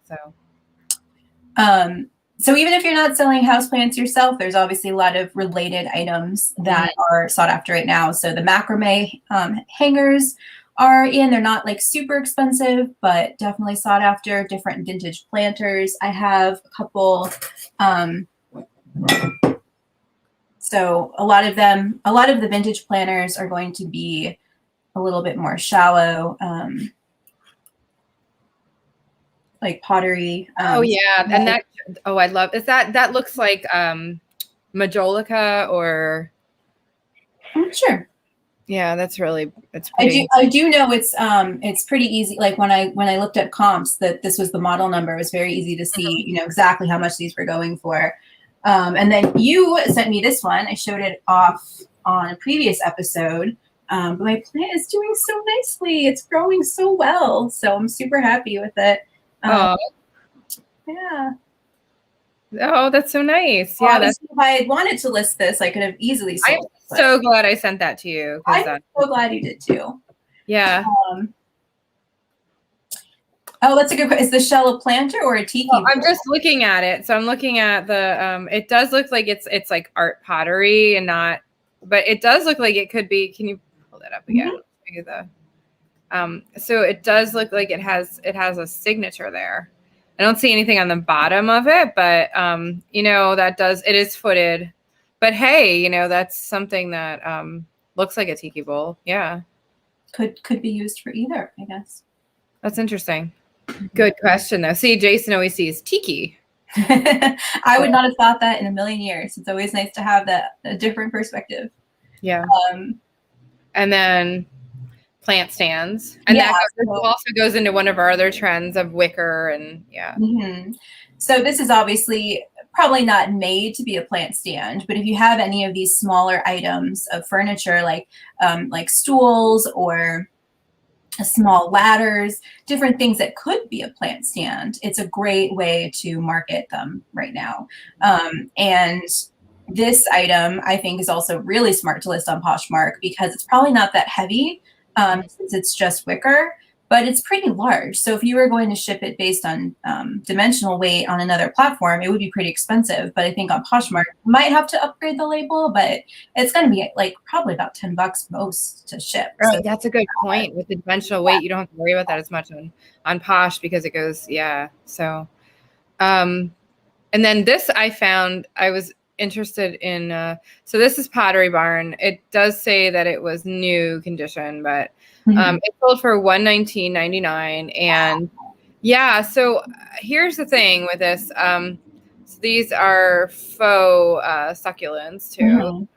So even if you're not selling houseplants yourself, there's obviously a lot of related items that are sought after right now. So the macrame hangers are in. They're not like super expensive, but definitely sought after. Different vintage planters. I have a couple. So a lot of the vintage planters are going to be a little bit more shallow, like pottery. Oh yeah, and I love. Is that looks like majolica or? Sure. Yeah, it's pretty. I do know it's pretty easy. Like when I looked at comps, that this was the model number, it was very easy to see, exactly how much these were going for. And then you sent me this one. I showed it off on a previous episode. But my plant is doing so nicely. It's growing so well. So I'm super happy with it. Yeah. Oh, that's so nice. Well, yeah, if I had wanted to list this, I could have easily sold it. I'm so glad I sent that to you. I'm so glad you did too. Yeah. Oh, that's a good question. Is the shell a planter or a tiki? Well, I'm just looking at it. So I'm looking at the it does look like it's like art pottery and not, but it does look like it could be. Can you pull that up again? So it does look like it has a signature there. I don't see anything on the bottom of it, but it is footed. But hey, that's something that looks like a tiki bowl. Yeah. Could be used for either, I guess. That's interesting. Good question though. See, Jason always sees tiki. I would not have thought that in a million years. It's always nice to have a different perspective. Yeah. And then plant stands, and that also goes into one of our other trends of wicker, and So this is obviously probably not made to be a plant stand, but if you have any of these smaller items of furniture, like stools or small ladders, different things that could be a plant stand, it's a great way to market them right now. And this item, I think, is also really smart to list on Poshmark, because it's probably not that heavy, since it's just wicker, but it's pretty large. So if you were going to ship it based on dimensional weight on another platform, it would be pretty expensive. But I think on Poshmark, you might have to upgrade the label, but it's going to be like probably about $10 most to ship. Right, so that's a good point. With the dimensional weight, you don't have to worry about that as much on Posh, because it goes, So, and then this I found, I was interested in, so this is Pottery Barn. It does say that it was new condition, but it sold for $119.99. And so here's the thing with this. So these are faux succulents too.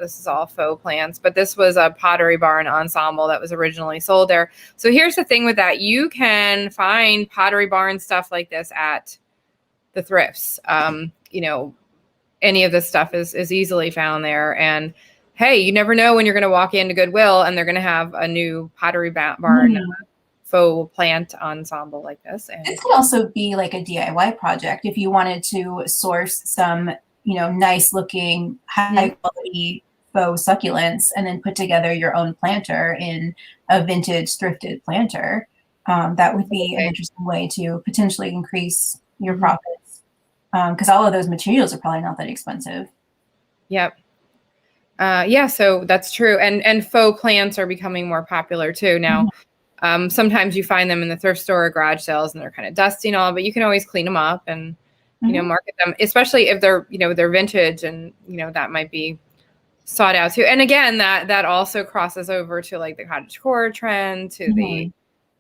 This is all faux plants, but this was a Pottery Barn ensemble that was originally sold there. So here's the thing with that. You can find Pottery Barn stuff like this at the thrifts. Any of this stuff is easily found there. And hey, you never know when you're going to walk into Goodwill and they're going to have a new Pottery Barn faux plant ensemble like this. And it could also be like a DIY project if you wanted to source some, nice looking, high quality faux succulents, and then put together your own planter in a vintage thrifted planter. That would be an interesting way to potentially increase your profits, because all of those materials are probably not that expensive. Yep. So that's true. And faux plants are becoming more popular too now. Sometimes you find them in the thrift store or garage sales and they're kind of dusty and all, but you can always clean them up and, market them, especially if they're, they're vintage, and, that might be sought out too. And again, that also crosses over to like the cottagecore trend, to the,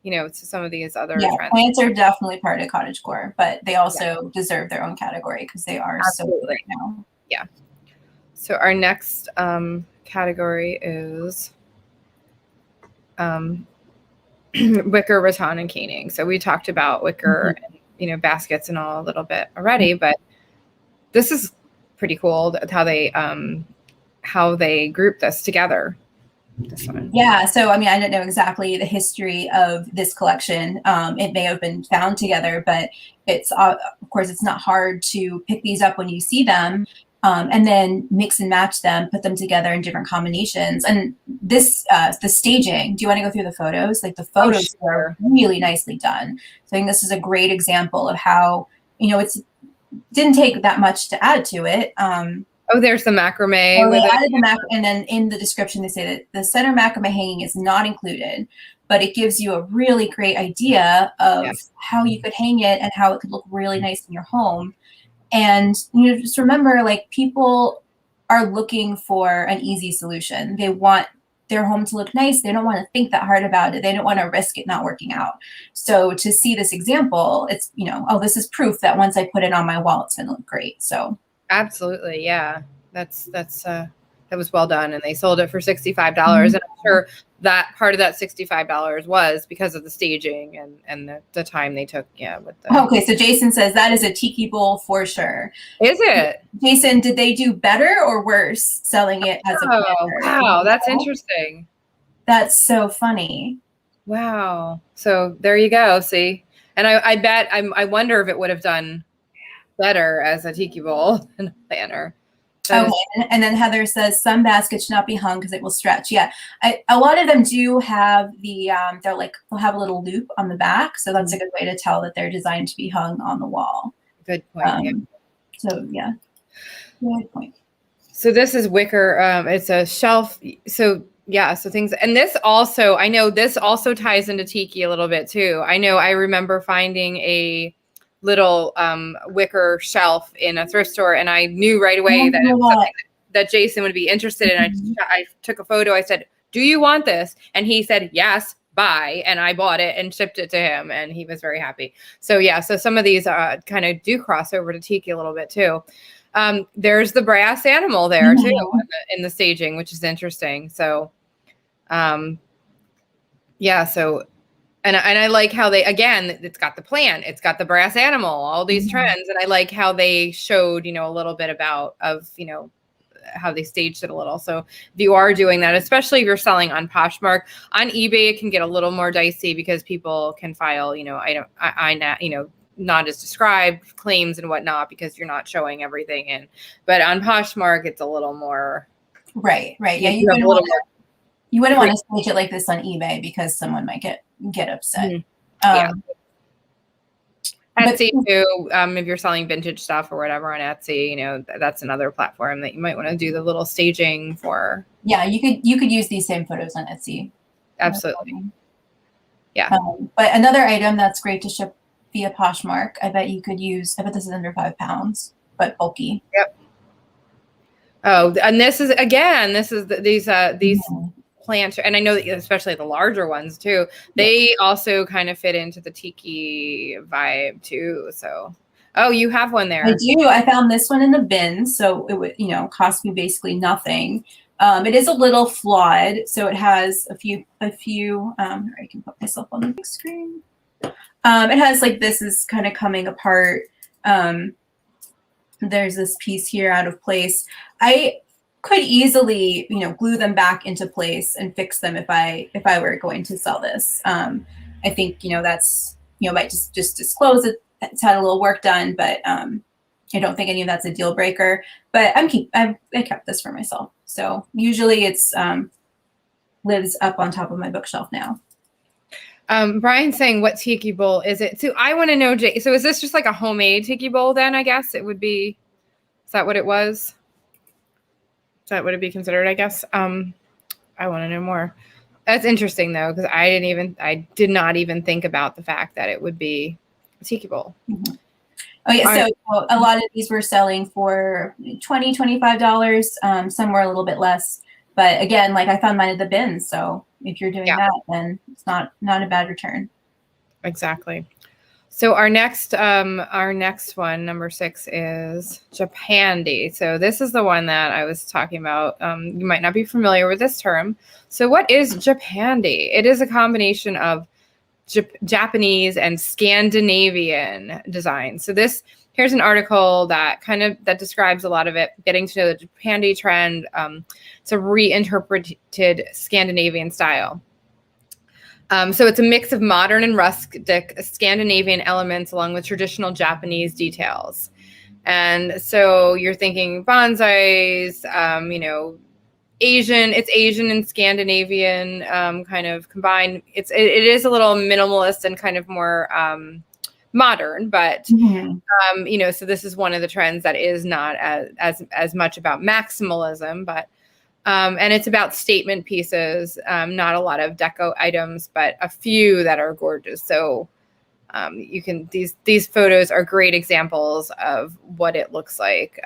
to some of these other trends. Plants are definitely part of cottagecore, but they also deserve their own category because they are so good right now. Yeah. So our next category is wicker, rattan, and caning. So we talked about wicker, and, you know, baskets and all a little bit already, but this is pretty cool how they group this together. This one. Yeah, so I mean, I don't know exactly the history of this collection. It may have been found together, but it's of course it's not hard to pick these up when you see them, and then mix and match them, put them together in different combinations. And this, the staging. Do you want to go through the photos? Like the photos are really nicely done. So I think this is a great example of how, you know, didn't take that much to add to it. Oh, there's the macrame. Well, they added the and then in the description they say that the center macrame hanging is not included, but it gives you a really great idea of how you could hang it and how it could look really nice in your home. And you know, just remember, like, people are looking for an easy solution. They want their home to look nice. They don't want to think that hard about it. They don't want to risk it not working out. So to see this example, it's, you know, oh, this is proof that once I put it on my wall, it's going to look great. So absolutely, yeah, that was well done, and they sold it for $65. And I'm sure that part of that $65 was because of the staging and the time they took. Yeah, with the. Okay, so Jason says that is a tiki bowl for sure. Is it? Jason, did they do better or worse selling it as a planter? Wow, that's interesting. That's so funny. Wow. So there you go. See, and I bet I wonder if it would have done better as a tiki bowl than a planter. Okay, and then Heather says some baskets should not be hung because it will stretch. Yeah, a lot of them do have the they'll have a little loop on the back, so that's a good way to tell that they're designed to be hung on the wall. Good point. So yeah, good point. So this is wicker. It's a shelf. So yeah, so things, and this also, I know this also ties into tiki a little bit too. I remember finding a little wicker shelf in a thrift store, and I knew right away that it was something that Jason would be interested in. I took a photo. I said, "Do you want this?" And he said, "Yes, buy." And I bought it and shipped it to him, and he was very happy. So yeah, so some of these kind of do cross over to tiki a little bit too. There's the brass animal there too in the staging, which is interesting. So yeah, so and I like how they, again, it's got the plant, it's got the brass animal, all these trends, and I like how they showed, you know, a little bit you know, how they staged it a little. So if you are doing that, especially if you're selling on Poshmark, on eBay it can get a little more dicey because people can file, you know, you know, not as described claims and whatnot because you're not showing everything in. But on Poshmark it's a little more right. Yeah, you wouldn't want to stage it like this on eBay because someone might get upset. Yeah. Etsy too. If you're selling vintage stuff or whatever on Etsy, you know, that's another platform that you might want to do the little staging for. Yeah, you could use these same photos on Etsy. Absolutely. Yeah. But another item that's great to ship via Poshmark, I bet you could use. I bet this is under 5 pounds, but bulky. Yep. Oh, and this is these plants, and I know that especially the larger ones too, they also kind of fit into the tiki vibe too. So, oh, you have one there. I do. I found this one in the bin, so it would, you know, cost me basically nothing. It is a little flawed, so it has a few. I can put myself on the big screen. It has, like, this is kind of coming apart. There's this piece here out of place. I could easily, you know, glue them back into place and fix them if I were going to sell this. I think, you know, that's, you know, might just disclose it. It's had a little work done, but I don't think any of that's a deal breaker. But I kept this for myself. So usually it's lives up on top of my bookshelf now. Brian's saying, what tiki bowl is it? So I want to know, Jay, so is this just like a homemade tiki bowl then, I guess it would be? Is that what it was? Is that what it'd be considered, I guess? I want to know more. That's interesting though, because I did not even think about the fact that it would be a tiki bowl. Oh yeah, so a lot of these were selling for $20, $25. Some were a little bit less. But again, like, I found mine at the bin. So if you're doing that, then it's not a bad return. Exactly. So our next one, number 6, is Japandi. So this is the one that I was talking about. You might not be familiar with this term. So what is Japandi? It is a combination of Japanese and Scandinavian design. So here's an article that describes a lot of it. Getting to know the Japandi trend. It's a reinterpreted Scandinavian style. So it's a mix of modern and rustic Scandinavian elements along with traditional Japanese details. And so you're thinking bonsais, it's Asian and Scandinavian kind of combined. It is a little minimalist and kind of more modern, but so this is one of the trends that is not as much about maximalism, but and it's about statement pieces, not a lot of deco items, but a few that are gorgeous. So these photos are great examples of what it looks like.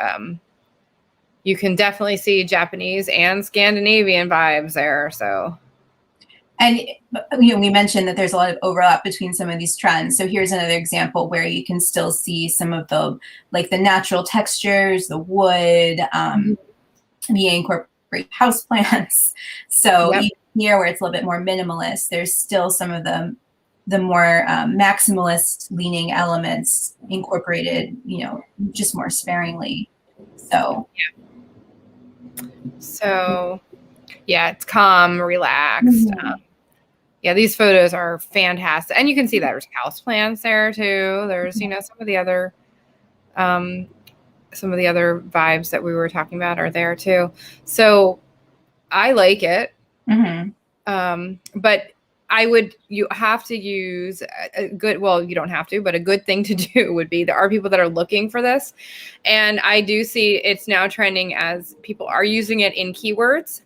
You can definitely see Japanese and Scandinavian vibes there. So, and we mentioned that there's a lot of overlap between some of these trends. So here's another example where you can still see some of the natural textures, the wood, the incorporate houseplants. So even here, where it's a little bit more minimalist, there's still some of the more maximalist leaning elements incorporated, just more sparingly. So. It's calm, relaxed. These photos are fantastic, and you can see that there's houseplants there too. There's some of the other vibes that we were talking about are there too. So I like it, but you have to use a good, well, you don't have to, but a good thing to do would be, there are people that are looking for this. And I do see it's now trending as people are using it in keywords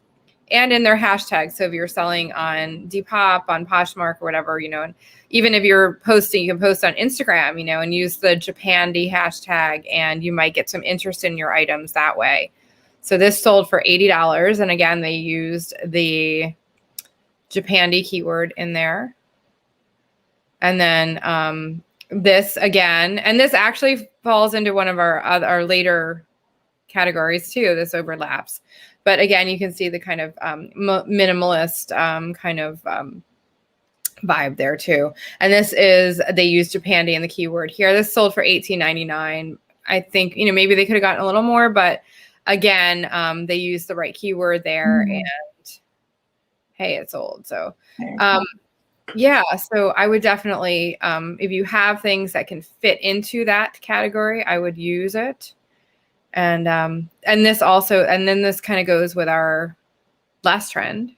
and in their hashtags. So if you're selling on Depop, on Poshmark or whatever, and even if you're posting, you can post on Instagram, and use the Japandi hashtag, and you might get some interest in your items that way. So this sold for $80. And again, they used the Japandi keyword in there. And then this again, and this actually falls into one of our later categories too. This overlaps. But again, you can see the kind of minimalist vibe there too. And they used Japandi in the keyword here. This sold for $18.99. I think, maybe they could have gotten a little more, but again, they used the right keyword there, and hey, it sold. So, so I would definitely, if you have things that can fit into that category, I would use it. And this also, and then this kind of goes with our last trend.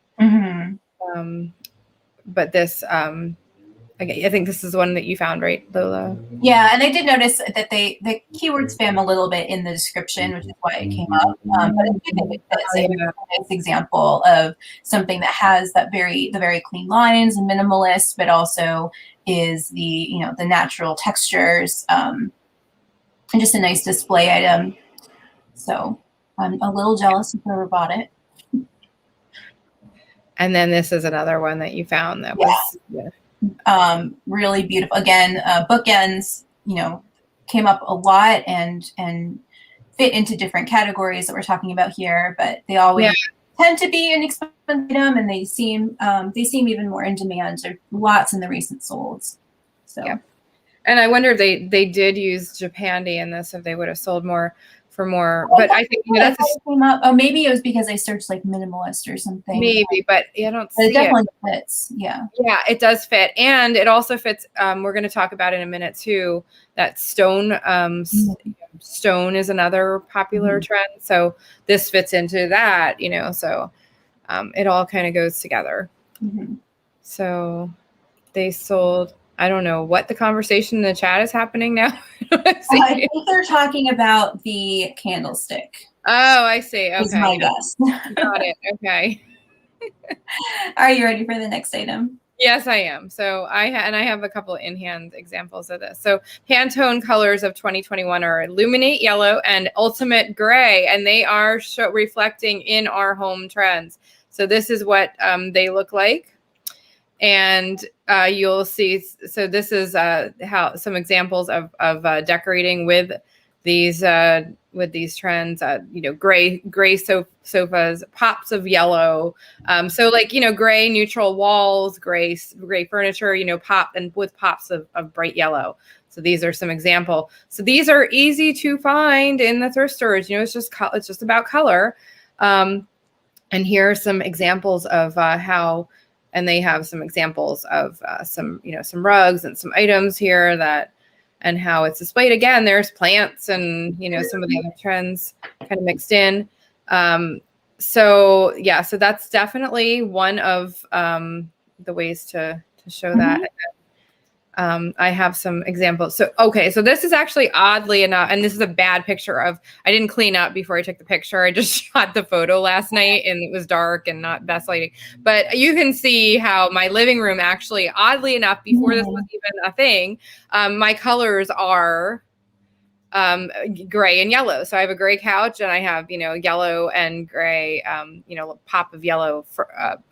But this, again, I think this is one that you found, right, Lola? Yeah, and I did notice that the keywords spam a little bit in the description, which is why it came up. But I do think that's a nice example of something that has the very clean lines and minimalist, but also is the natural textures, and just a nice display item. So I'm a little jealous if I ever bought it. And then this is another one that you found that was really beautiful. Again, bookends, came up a lot and fit into different categories that we're talking about here, but they always tend to be an expensive item, and they seem even more in demand. There are lots in the recent solds. So, and I wonder if they did use Japandi in this, if they would have sold more for more. But I think that's came up. Oh, maybe it was because I searched minimalist or something. Maybe, but I don't see it. Definitely fits. Yeah, it does fit, and it also fits. We're going to talk about in a minute too. That stone, stone is another popular trend. So this fits into that, So it all kind of goes together. So they sold. I don't know what the conversation in the chat is happening now. I think they're talking about the candlestick. Oh, I see. Okay. That's my guess. Got it. Okay. Are you ready for the next item? Yes, I am. So I have a couple in-hand examples of this. So Pantone colors of 2021 are Illuminate Yellow and Ultimate Gray, and they are reflecting in our home trends. So this is what they look like. And you'll see, so this is how some examples of decorating with these trends, gray sofas, pops of yellow. So like, gray neutral walls, gray furniture, pop and with pops of bright yellow. So these are some example. So these are easy to find in the thrift stores. It's just about color. And here are some examples of how, and they have some examples of some rugs and some items here and how it's displayed. Again, there's plants and, some of the other trends kind of mixed in. So that's definitely one of the ways to show that. I have some examples. So this is actually oddly enough, and this is a bad picture I didn't clean up before I took the picture. I just shot the photo last night and it was dark and not best lighting. But you can see how my living room actually, oddly enough, before this was even a thing, my colors are gray and yellow. So I have a gray couch and I have, yellow and gray, pop of yellow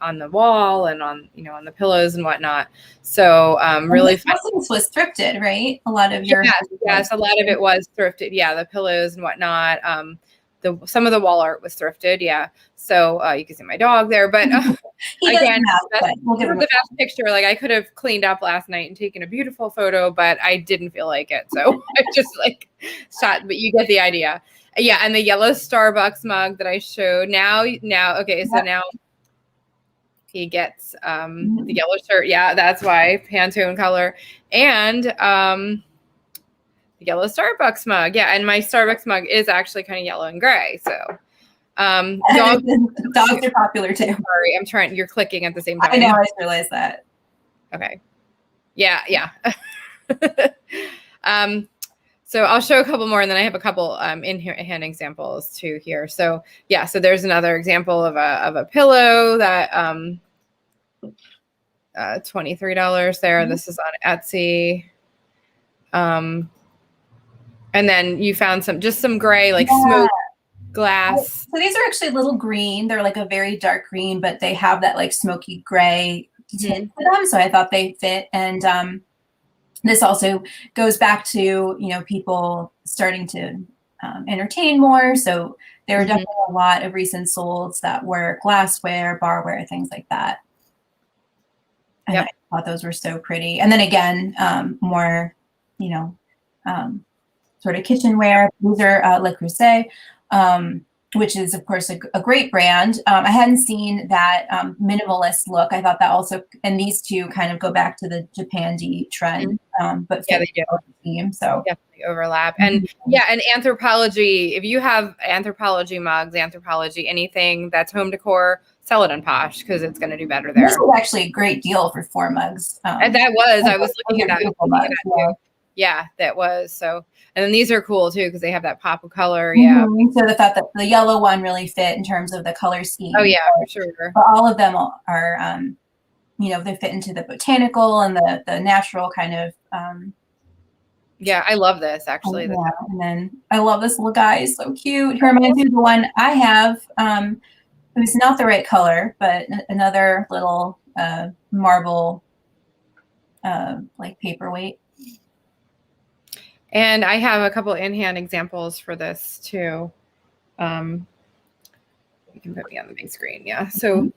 on the wall and on the pillows and whatnot. So really fun. This was thrifted, right? A lot of your yes, a lot of it was thrifted. Yeah, the pillows and whatnot. Some of the wall art was thrifted. Yeah. So you can see my dog there, but again, we'll give him the best picture. Like I could have cleaned up last night and taken a beautiful photo, but I didn't feel like it. So I just shot, but you get the idea. Yeah. And the yellow Starbucks mug that I showed now, okay. So now he gets the yellow shirt. Yeah. That's why Pantone color and the yellow Starbucks mug. Yeah. And my Starbucks mug is actually kind of yellow and gray. So dogs are popular too. Sorry, you're clicking at the same time. I know, I just realized that. Okay. Yeah. So I'll show a couple more and then I have a couple in here hand examples too here. So so there's another example of a pillow that $23 there. This is on Etsy. And then you found some gray, smoke glass. So these are actually a little green. They're like a very dark green, but they have that smoky gray tint to them. So I thought they fit. And this also goes back to, people starting to entertain more. So there are definitely a lot of recent solds that were glassware, barware, things like that. And I thought those were so pretty. And then again, more, sort of kitchenware. These are Le Creuset, which is, of course, a great brand. I hadn't seen that minimalist look. I thought that also, and these two kind of go back to the Japandi trend, but they do. Theme, so definitely overlap. And and Anthropologie. If you have Anthropologie mugs, Anthropologie, anything that's home decor, sell it on Posh because it's going to do better there. This is actually a great deal for 4 mugs. And I was looking at that. Yeah, that was so. And then these are cool too because they have that pop of color. Yeah. So the fact that the yellow one really fit in terms of the color scheme. Oh yeah, for sure. But all of them are, they fit into the botanical and the natural kind of. Yeah, I love this actually. Yeah. And then I love this little guy. He's so cute. He reminds me of the one I have. It was not the right color, but another little marble paperweight. And I have a couple in-hand examples for this too. You can put me on the big screen. Yeah. So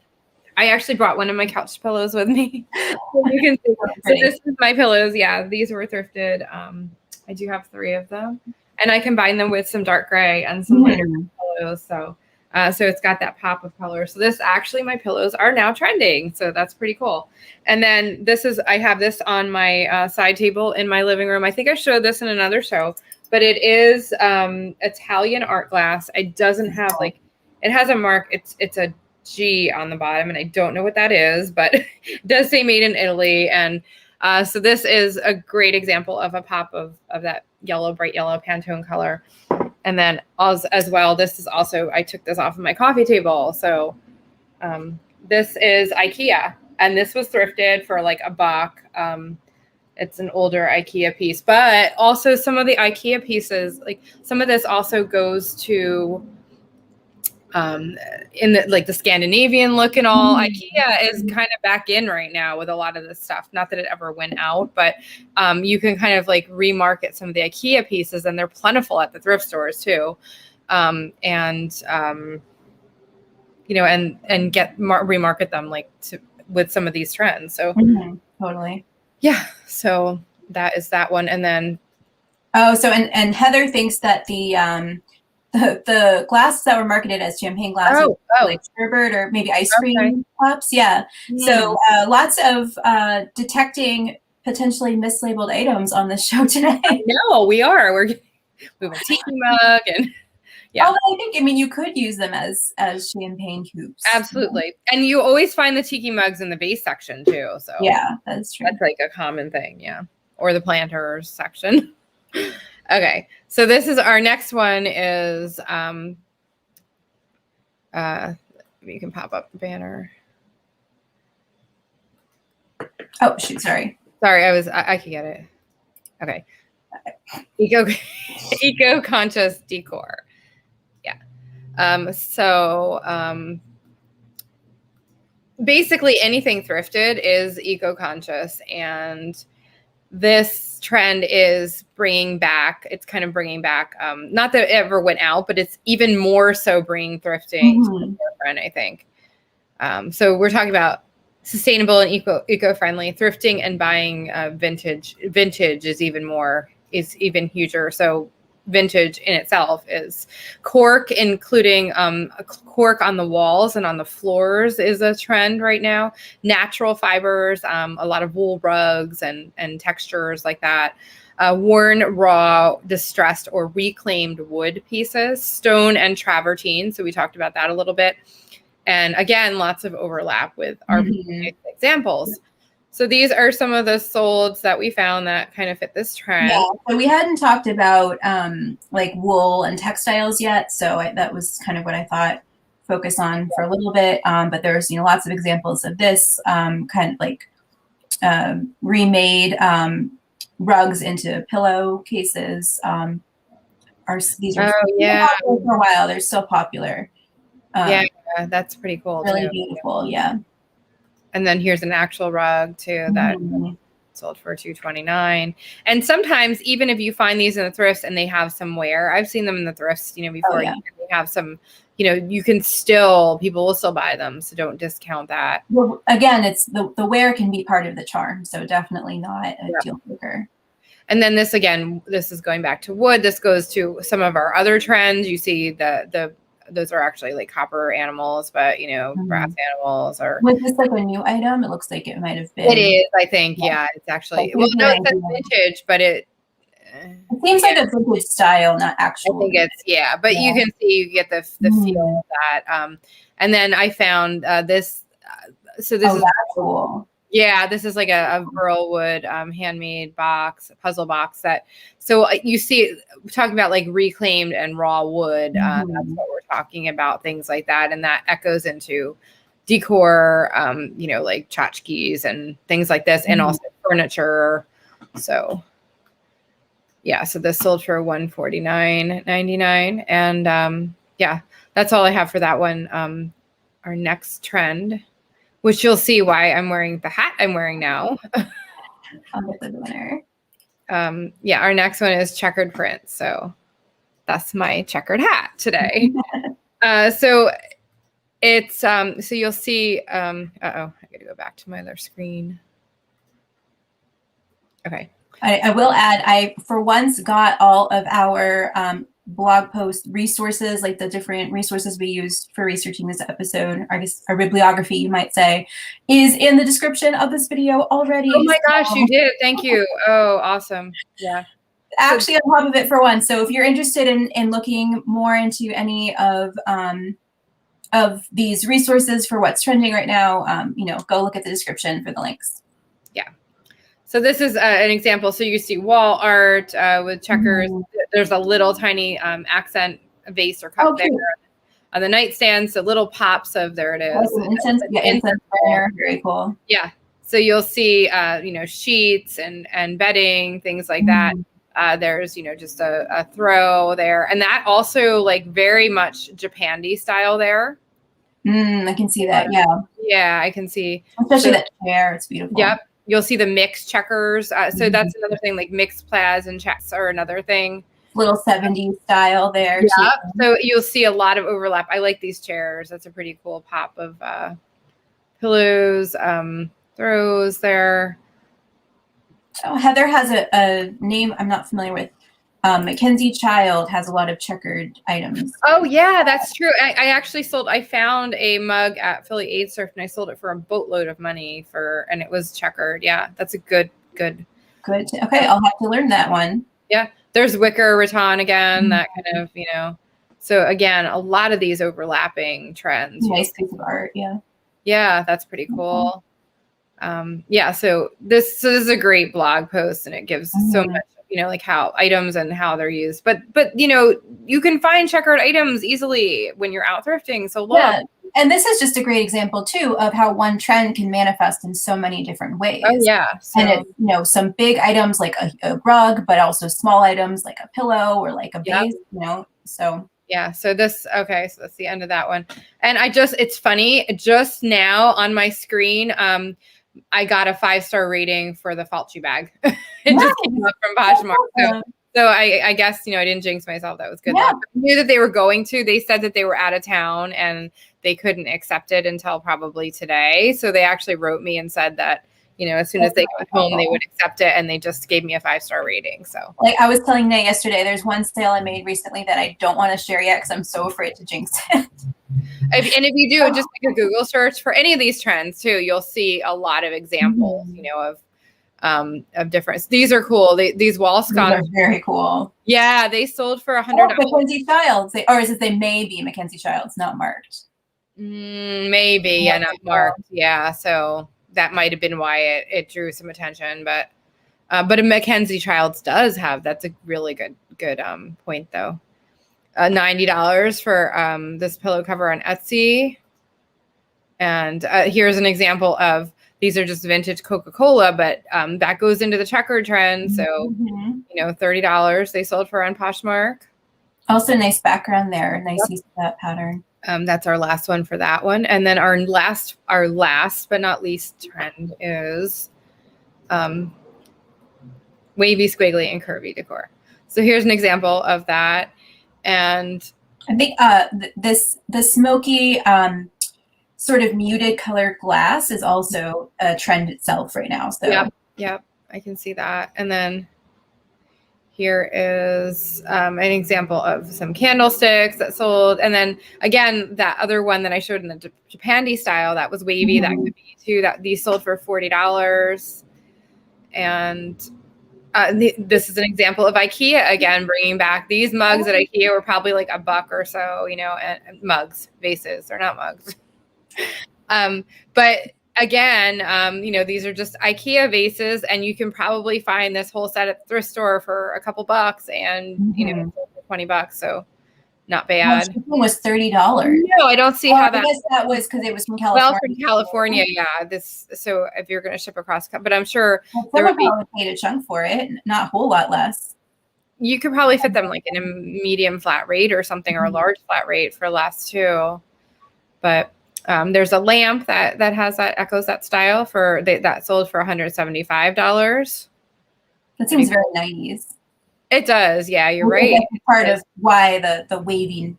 I actually brought one of my couch pillows with me. So you can see. So this is my pillows. Yeah, these were thrifted. I do have 3 of them, and I combine them with some dark gray and some lighter pillows. So it's got that pop of color. So my pillows are now trending. So that's pretty cool. And then I have this on my side table in my living room. I think I showed this in another show, but it is Italian art glass. It doesn't have it has a mark. It's a G on the bottom and I don't know what that is, but it does say made in Italy. And so this is a great example of a pop of that bright yellow Pantone color. And then as well, this is also, I took this off of my coffee table. So this is IKEA and this was thrifted for $1. It's an older IKEA piece, but also some of the IKEA pieces, some of this also goes to in the like the Scandinavian look and all. IKEA is kind of back in right now with a lot of this stuff. Not that it ever went out, but you can kind of like remarket some of the IKEA pieces, and they're plentiful at the thrift stores too. And remarket them like with some of these trends. So totally. Yeah. So that is that one. And then and Heather thinks that the glasses that were marketed as champagne glasses, like sherbet or maybe ice cream cups. Yeah. So lots of detecting potentially mislabeled items on the show today. No, we are. We have a tiki mug and yeah. Oh, I mean, you could use them as champagne hoops. Absolutely. And you always find the tiki mugs in the base section too. So yeah, that's true. That's like a common thing. Yeah. Or the planters section. Okay. So this is our next one is, you can pop up the banner. Oh, shoot. Sorry. I could get it. Okay. Eco-conscious decor. Yeah. Basically anything thrifted is eco-conscious, and this trend is bringing back, not that it ever went out, but it's even more so bringing thrifting to the forefront, I think. So we're talking about sustainable and eco-friendly thrifting, and buying vintage is even huger. So vintage in itself is cork, including cork on the walls and on the floors is a trend right now. Natural fibers, a lot of wool rugs and textures like that. Worn, raw, distressed, or reclaimed wood pieces, stone and travertine. So we talked about that a little bit. And again, lots of overlap with our examples. So these are some of the solds that we found that kind of fit this trend. Yeah, so we hadn't talked about like wool and textiles yet. So that was kind of what I thought focus on for a little bit. But there's, lots of examples of this kind of like remade rugs into pillow cases. These are popular for a while. They're still popular. Yeah, that's pretty cool. Really beautiful. Yeah. And then here's an actual rug too that sold for $229. And sometimes even if you find these in the thrifts and they have some wear, I've seen them in the thrifts, before they have some, people will still buy them. So don't discount that. Well, again, it's the wear can be part of the charm. So definitely not a deal breaker. And then this is going back to wood. This goes to some of our other trends. You see those are actually like copper animals, but brass animals are. Was this like a new item? It looks like it might have been. It is, I think. Yeah, it's actually. Well, no, it says vintage, but it seems like a vintage style, not actual. I think it's but you can see you get the feel of that. And then I found this. So this is cool. Yeah, this is like a burlwood handmade box, a puzzle box so you see, we're talking about like reclaimed and raw wood. That's what we're talking about, things like that. And that echoes into decor, like tchotchkes and things like this, and also furniture. So yeah, so this sold for $149.99. And that's all I have for that one. Our next trend, which you'll see why I'm wearing the hat I'm wearing now. I'll get the winner. Our next one is checkered print. So that's my checkered hat today. So it's, so you'll see, I gotta go back to my other screen. Okay. I will add, I for once got all of our blog post resources, like the different resources we used for researching this episode, I guess our bibliography, you might say, is in the description of this video already. Oh my gosh, you did. Thank you. Oh, awesome. Yeah. Actually on top of it for one. So if you're interested in looking more into any of these resources for what's trending right now, go look at the description for the links. Yeah. So this is an example. So you see wall art with checkers. There's a little tiny accent vase or cup there on the nightstand. So little pops of, there it is. Incense burner. Very cool. Yeah. So you'll see, sheets and bedding, things like that. There's, just a throw there. And that also like very much Japandi style there. I can see that. Yeah. Yeah, I can see. Especially that chair. It's beautiful. Yep. You'll see the mixed checkers. So that's another thing, like mixed plaids and checks are another thing. Little 70s style there. Yeah. Too. So you'll see a lot of overlap. I like these chairs. That's a pretty cool pop of pillows, throws there. Oh, Heather has a name I'm not familiar with. Mackenzie Child has a lot of checkered items. Oh yeah, that's true. I actually I found a mug at Philly Aid Surf and I sold it for a boatload of money and it was checkered. Yeah, that's a good. Okay, I'll have to learn that one. Yeah, there's Wicker, Rattan again, that kind of, So again, a lot of these overlapping trends. Nice piece of art, yeah. Yeah, that's pretty cool. Yeah, so this is a great blog post and it gives so much, like how items and how they're used. But you can find checkered items easily when you're out thrifting. So look. Yeah. And this is just a great example too of how one trend can manifest in so many different ways. Oh yeah. So, and it's, some big items like a rug, but also small items like a pillow or like a vase, so. Yeah. So that's the end of that one. And it's funny, just now on my screen, I got a 5-star rating for the Falchi bag. It just came up from Poshmark. So I guess, I didn't jinx myself. That was good. Yeah. I knew that they were going to. They said that they were out of town and they couldn't accept it until probably today. So they actually wrote me and said that, as soon as they got home, they would accept it. And they just gave me a 5-star rating. So like I was telling Nate yesterday, there's one sale I made recently that I don't want to share yet because I'm so afraid to jinx it. If you do just like a Google search for any of these trends too, you'll see a lot of examples, of difference. These are cool. These wall sconces are very cool. Yeah, they sold for $100. Mackenzie Childs, or is it they may be Mackenzie Childs, not marked? Maybe, not marked. Yeah, so that might have been why it drew some attention, but a Mackenzie Childs does have. That's a really good point though. $90 for this pillow cover on Etsy. And here's an example of, these are just vintage Coca-Cola, but that goes into the checkered trend. So, $30 they sold for on Poshmark. Also nice background there. Nice use of that pattern. That's our last one for that one. And then our last but not least trend is wavy, squiggly, and curvy decor. So here's an example of that. And I think the smoky sort of muted colored glass is also a trend itself right now. So yep, I can see that. And then here is an example of some candlesticks that sold. And then again, that other one that I showed in the Japandi style, that was wavy. That could be too. That these sold for $40. And this is an example of IKEA again, bringing back these mugs at IKEA were probably like $1 or so, and mugs, vases, they're not mugs. But again, these are just IKEA vases and you can probably find this whole set at the thrift store for a couple bucks and, $20. So not bad. Shipping was $30. No, I don't see how that. I guess that was because it was from California. Well, from California, yeah. So if you're going to ship across, but I'm sure someone probably paid a chunk for it, not a whole lot less. You could probably fit them like in a medium flat rate or something, or a large flat rate for less too. But there's a lamp that echoes that style that sold for $175. That seems very 90s. It does, yeah. You're right. That's part of why the wavy,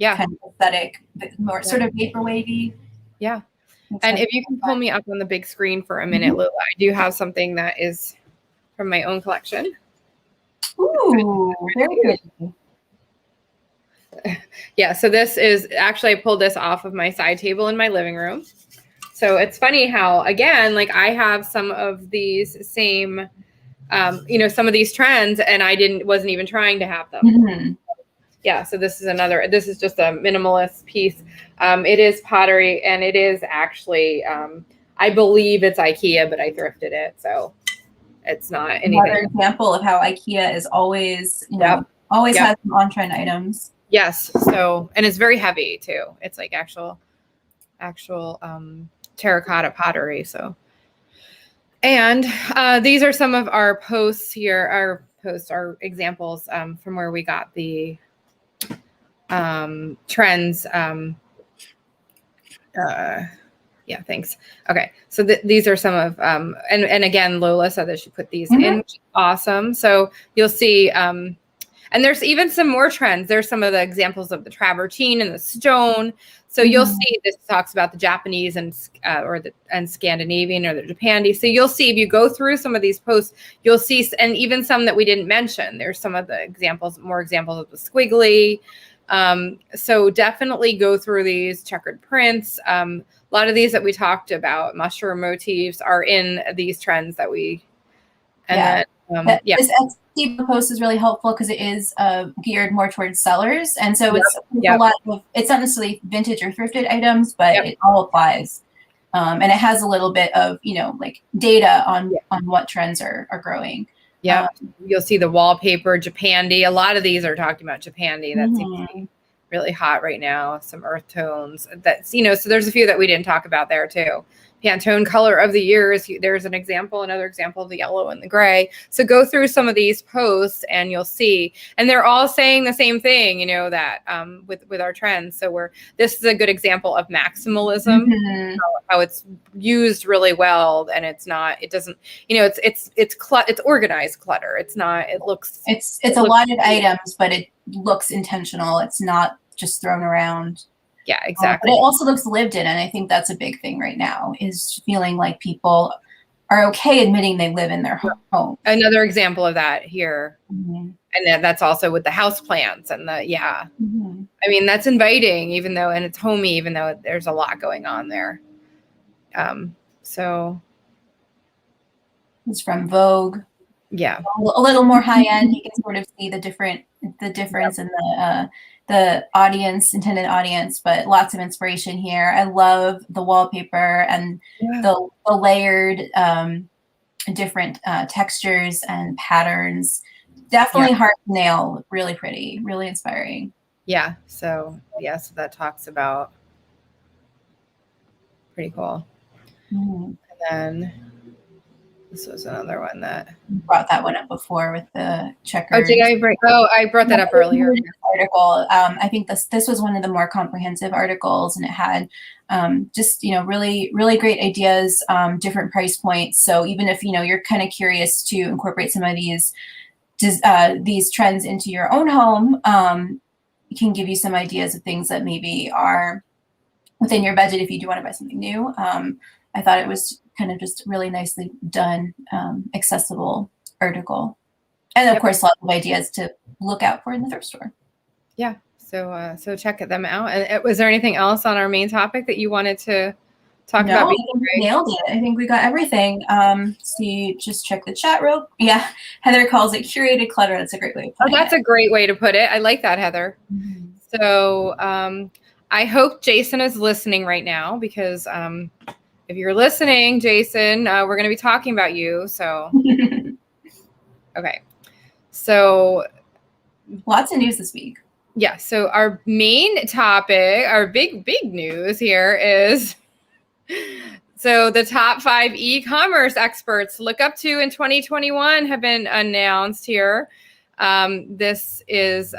kind of aesthetic, more sort of vapor wavy. Yeah. And if you can pull me up on the big screen for a minute, Lila, I do have something that is from my own collection. Ooh, very good. Yeah, so this is actually, I pulled this off of my side table in my living room. So it's funny how, again, like I have some of these same, some of these trends and I wasn't even trying to have them. Yeah, so this is just a minimalist piece. It is pottery and it is actually, I believe it's IKEA, but I thrifted it. So it's not anything. Another example of how IKEA is always, always has some on-trend items. Yes. So, and it's very heavy too. It's like actual terracotta pottery. So, and these are some of our posts here, our posts are examples from where we got the trends. Yeah, thanks. Okay, so these are some of, and again, Lola said that she put these in, which is awesome. So you'll see, and there's even some more trends. There's some of the examples of the travertine and the stone. So you'll see this talks about the Japanese and Scandinavian or the Japandi. So you'll see if you go through some of these posts, you'll see, and even some that we didn't mention. There's some of the examples, more examples of the squiggly. So definitely go through these checkered prints. A lot of these that we talked about, mushroom motifs, are in these trends that we. And then, this Etsy post is really helpful because it is geared more towards sellers, and so it's a lot of. It's not necessarily vintage or thrifted items, but it all applies, and it has a little bit of like data on what trends are growing. Yeah, you'll see the wallpaper, Japandi. A lot of these are talking about Japandi. That seems to be really hot right now. Some earth tones. That's so there's a few that we didn't talk about there too. Pantone color of the year there's an example, another example of the yellow and the gray. So go through some of these posts and you'll see, and they're all saying the same thing, that with our trends. So this is a good example of maximalism, how it's used really well, and it's organized clutter. It's not. It looks. It's a lot of items, but it looks intentional. It's not just thrown around. Yeah, exactly. But it also looks lived in, and I think that's a big thing right now, is feeling like people are okay admitting they live in their home. Another example of that here. And then that's also with the houseplants and I mean, that's inviting, and it's homey, even though there's a lot going on there. So it's from Vogue. Yeah. A little more high end. You can sort of see the difference in the intended audience, but lots of inspiration here. I love the wallpaper and the layered different textures and patterns. Definitely hard to nail. Really pretty, really inspiring. Yeah. So that talks about pretty cool. And then this was another one that brought that one up before with the checkers. Oh, did I bring? Oh, I brought that up earlier. Article. I think this was one of the more comprehensive articles, and it had just really great ideas, different price points. So even if you're kind of curious to incorporate some of these trends into your own home, it can give you some ideas of things that maybe are within your budget if you do want to buy something new. I thought it was kind of just really nicely done, accessible article. And of course, lots of ideas to look out for in the thrift store. Yeah. So check them out. And was there anything else on our main topic that you wanted to talk about? I think we nailed it. I think we got everything. Just check the chat real. Yeah. Heather calls it curated clutter. That's a great way to put it. That's a great way to put it. I like that, Heather. So I hope Jason is listening right now, because if you're listening, Jason, we're going to be talking about you. So, okay. So lots of news this week. Yeah. So our main topic, our big news here is, so the top 5 e-commerce experts to look up to in 2021 have been announced here. This is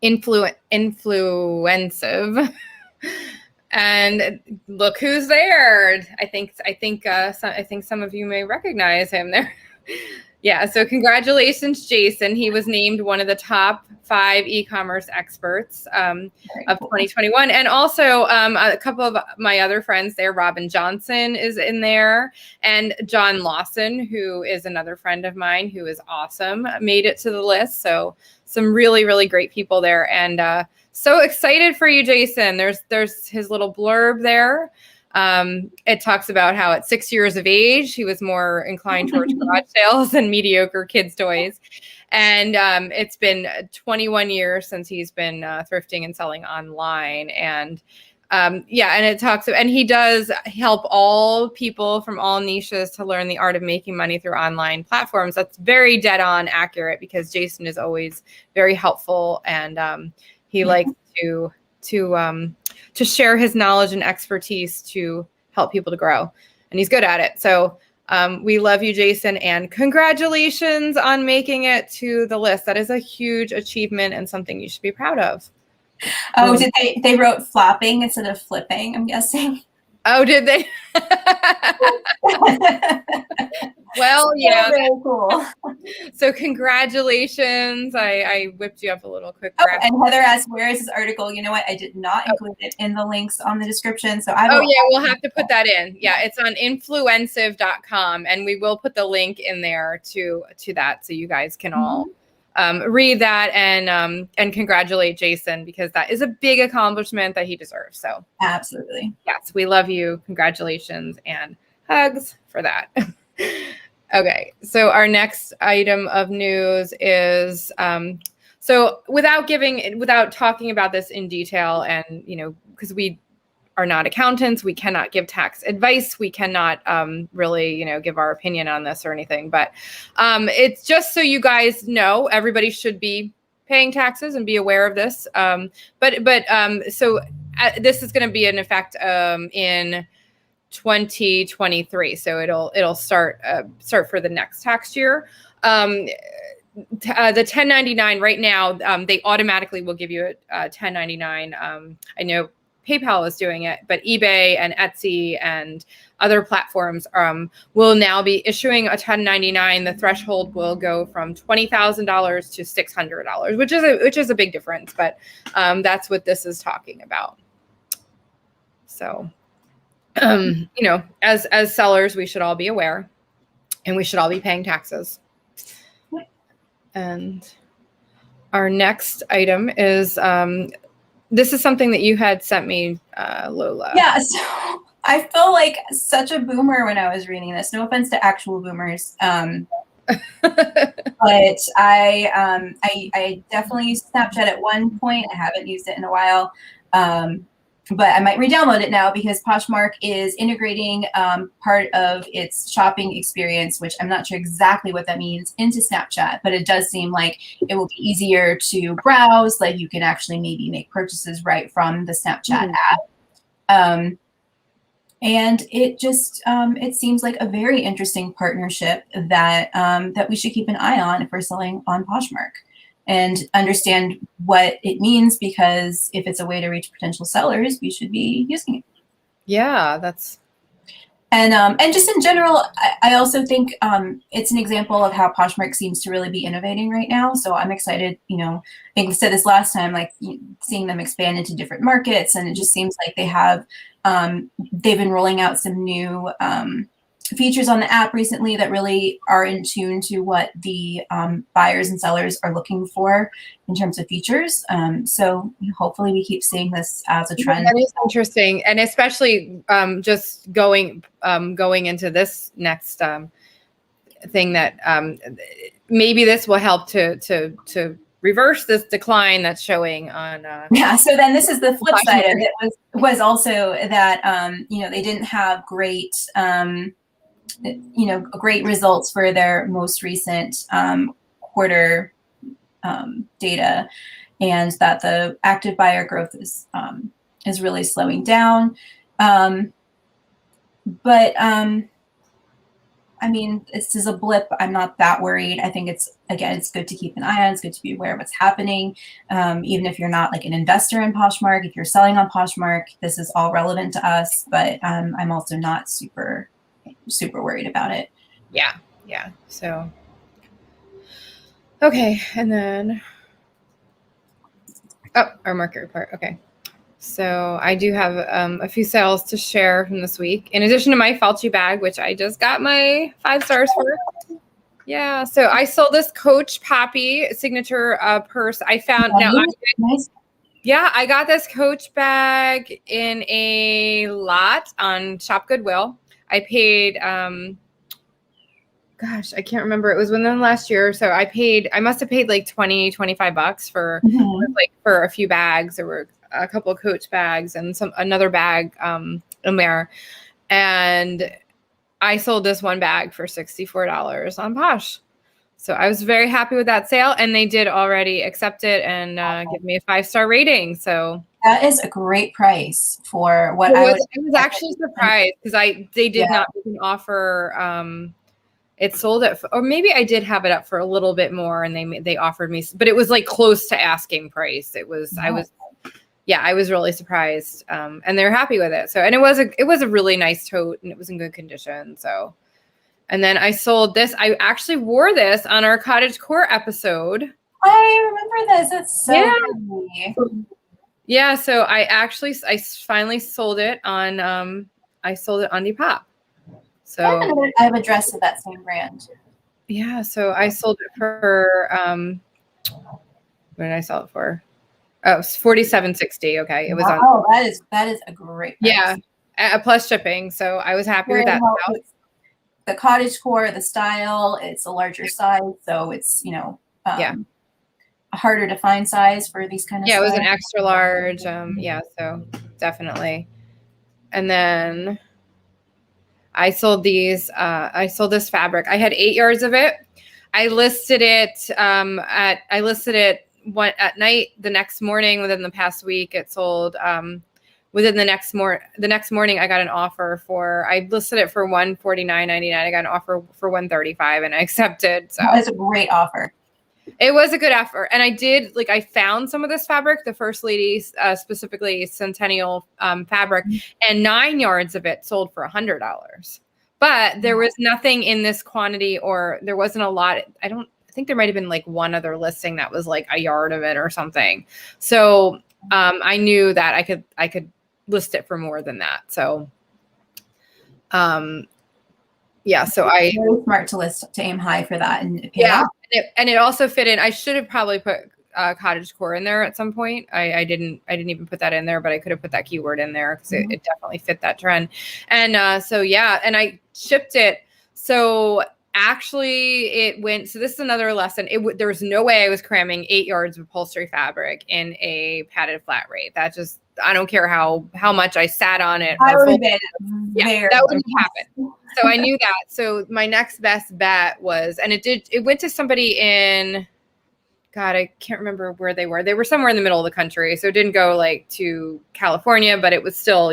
influensive. And look who's there. I think some of you may recognize him there. Yeah, so congratulations, Jason. He was named one of the top 5 e-commerce experts of 2021. And also a couple of my other friends there, Robin Johnson is in there, and John Lawson, who is another friend of mine who is awesome, made it to the list. So some really great people there. And so excited for you, Jason. There's his little blurb there. It talks about how at 6 years of age, he was more inclined towards garage sales and mediocre kids' toys. And it's been 21 years since he's been thrifting and selling online. And and it talks, and he does help all people from all niches to learn the art of making money through online platforms. That's very dead on accurate, because Jason is always very helpful, and he likes to share his knowledge and expertise to help people to grow, and he's good at it. So We love you, Jason, and congratulations on making it to the list. That is a huge achievement and something you should be proud of. Oh, did they wrote flopping instead of flipping, I'm guessing. Oh, did they? Well, yeah. Very cool. So congratulations. I whipped you up a little quick. And Heather asked, where is this article? You know what? I did not include it in the links on the description. So I will. Oh, yeah, we'll have to put that in. Yeah, it's on influensive.com, and we will put the link in there to that so you guys can all read that and congratulate Jason, because that is a big accomplishment that he deserves. So absolutely. Yes, we love you. Congratulations and hugs for that. Okay, so our next item of news is so without talking about this in detail, and because we are not accountants, we cannot give tax advice, we cannot really give our opinion on this or anything, but it's just so you guys know, everybody should be paying taxes and be aware of this. So this is going to be in effect in 2023, so it'll start for the next tax year. The 1099 right now, they automatically will give you a 1099. I know PayPal is doing it, but eBay and Etsy and other platforms will now be issuing a 1099. The threshold will go from $20,000 to $600, which is a big difference, but that's what this is talking about. So as sellers, we should all be aware, and we should all be paying taxes. And our next item is, this is something that you had sent me, Lola. Yeah, so I feel like such a boomer when I was reading this. No offense to actual boomers. But I definitely used Snapchat at one point. I haven't used it in a while. But I might re-download it now because Poshmark is integrating part of its shopping experience, which I'm not sure exactly what that means, into Snapchat. But it does seem like it will be easier to browse. Like you can actually maybe make purchases right from the Snapchat app. And it just it seems like a very interesting partnership that that we should keep an eye on if we're selling on Poshmark, and understand what it means, because if it's a way to reach potential sellers, we should be using it. Yeah, that's. And just in general, I also think it's an example of how Poshmark seems to really be innovating right now. So I'm excited, I think I said this last time, like seeing them expand into different markets. And it just seems like they have, they've been rolling out some new features on the app recently that really are in tune to what the buyers and sellers are looking for in terms of features. So hopefully we keep seeing this as a trend. That is interesting, and especially just going into this next thing that maybe this will help to reverse this decline that's showing on. Yeah. So then this is the flip side of it was also that they didn't have great. Great results for their most recent quarter data, and that the active buyer growth is really slowing down. But this is a blip. I'm not that worried. I think it's good to keep an eye on. It's good to be aware of what's happening. Even if you're not like an investor in Poshmark, if you're selling on Poshmark, this is all relevant to us. But I'm also not super worried about it. Yeah. So, okay. And then, our market report. Okay. So I do have a few sales to share from this week, in addition to my Falchi bag, which I just got my 5 stars for. Yeah. So I sold this Coach Poppy signature purse. I found nice. Yeah, I got this Coach bag in a lot on Shop Goodwill. I paid, I can't remember. It was within last year. So I must have paid like $20-25 for for a few bags. There were a couple of Coach bags and another bag in there. And I sold this one bag for $64 on Posh. So I was very happy with that sale, and they did already accept it and give me a 5-star rating. So That is a great price for what I I would. was actually surprised because they did not even offer. It sold it, or maybe I did have it up for a little bit more, and they offered me, but it was like close to asking price. It was I was really surprised, and they're happy with it. So, and it was a really nice tote, and it was in good condition. So, and then I sold this. I actually wore this on our Cottagecore episode. I remember this. It's so pretty. Yeah, so I finally sold it on Depop. So I have a dress of that same brand. Yeah, so I sold it for what did I sell it for? Oh, it's $47.60. Okay, it was on. Oh, that is a great price. Yeah, plus shipping. So I was happy with that. The Cottagecore, the style, it's a larger size, so it's a harder to find size for these kind of. Yeah, it was an extra large. Yeah, so definitely. And then I sold these. I sold this fabric. I had 8 yards of it. I listed it at night. The next morning, within the past week, it sold. Within the next morning, I got an offer for. I listed it for $149.99. I got an offer for $135, and I accepted. So that's a great offer. It was a good effort. And I found some of this fabric, the First Lady, specifically Centennial fabric, and 9 yards of it sold for $100. But there was nothing in this quantity, or there wasn't a lot. I think there might've been like one other listing that was like a yard of it or something. So I knew that I could list it for more than that. So yeah, so very smart to aim high for that and pay off. And it also fit in. I should have probably put Cottagecore in there at some point. I didn't even put that in there, but I could have put that keyword in there because it definitely fit that trend. And so yeah, and I shipped it. So actually it went. So this is another lesson. There was no way I was cramming 8 yards of upholstery fabric in a padded flat rate. I don't care how much I sat on it. That wouldn't happen. So I knew that. So my next best bet was, and it went to somebody in, God, I can't remember where they were. They were somewhere in the middle of the country. So it didn't go like to California, but it was still,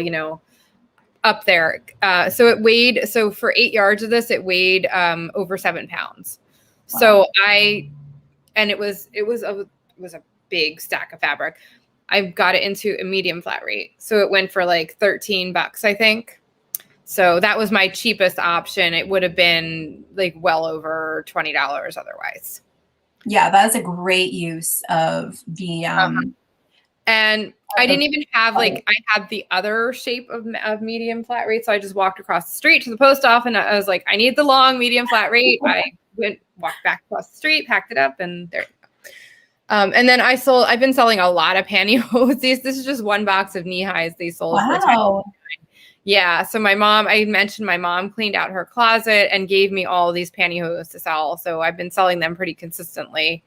up there. So for 8 yards of this, it weighed over 7 pounds. Wow. So it was a big stack of fabric. I got it into a medium flat rate. So it went for like $13, I think. So that was my cheapest option. It would have been like well over $20 otherwise. Yeah, that's a great use of the and I didn't even have I had the other shape of medium flat rate. So I just walked across the street to the post office and I was like, I need the long medium flat rate. I walked back across the street, packed it up, and there. And then I've been selling a lot of pantyhose. This is just one box of knee highs they sold. Wow. Yeah. So I mentioned my mom cleaned out her closet and gave me all these pantyhose to sell. So I've been selling them pretty consistently.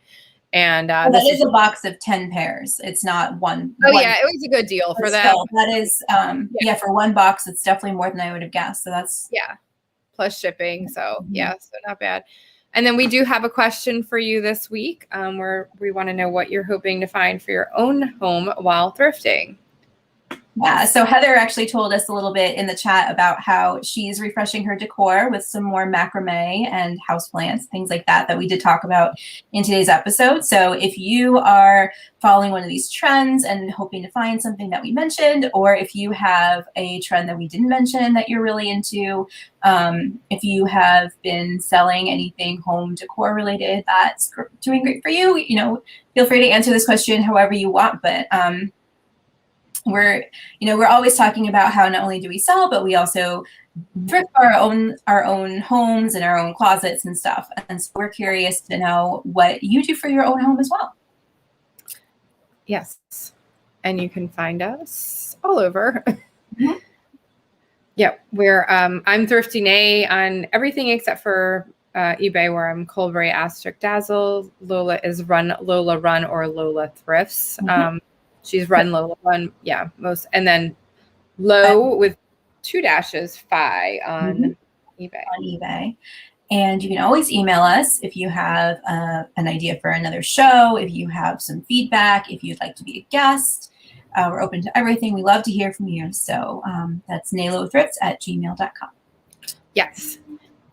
And that is a box of 10 pairs. It's not one. Yeah, it was a good deal for them. That is, for one box, it's definitely more than I would have guessed. So that's plus shipping. So so not bad. And then we do have a question for you this week, where we want to know what you're hoping to find for your own home while thrifting. Yeah, so Heather actually told us a little bit in the chat about how she's refreshing her decor with some more macrame and houseplants, things like that we did talk about in today's episode. So if you are following one of these trends and hoping to find something that we mentioned, or if you have a trend that we didn't mention that you're really into, if you have been selling anything home decor related that's doing great for you, feel free to answer this question however you want. But we're always talking about how not only do we sell, but we also thrift our own homes and our own closets and stuff. And so we're curious to know what you do for your own home as well. Yes. And you can find us all over. Mm-hmm. Yep. I'm Thrifty Nay on everything except for eBay, where I'm Colbury *Dazzle. Lola is Lola Run or Lola Thrifts. Mm-hmm. She's Lola Run. Yeah, most. And then Low with 2 dashes Fi on eBay. And you can always email us if you have an idea for another show, if you have some feedback, if you'd like to be a guest. We're open to everything. We love to hear from you. So that's nalothrifts@gmail.com. Yes.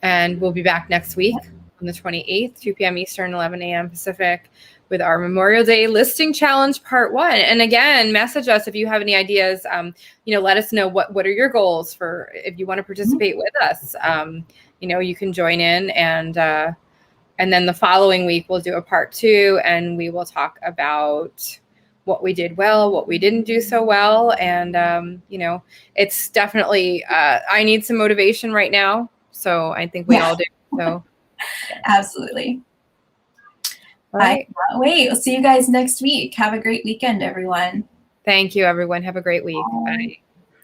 And we'll be back next week on the 28th, 2 p.m. Eastern, 11 a.m. Pacific, with our Memorial Day listing challenge part 1. And again, message us if you have any ideas. Let us know what are your goals for if you want to participate with us. You can join in, and then the following week we'll do a part 2, and we will talk about what we did well, what we didn't do so well. And, it's definitely, I need some motivation right now. So I think we all do. So absolutely. All right. I can't wait. We'll see you guys next week. Have a great weekend, everyone. Thank you, everyone. Have a great week. Bye.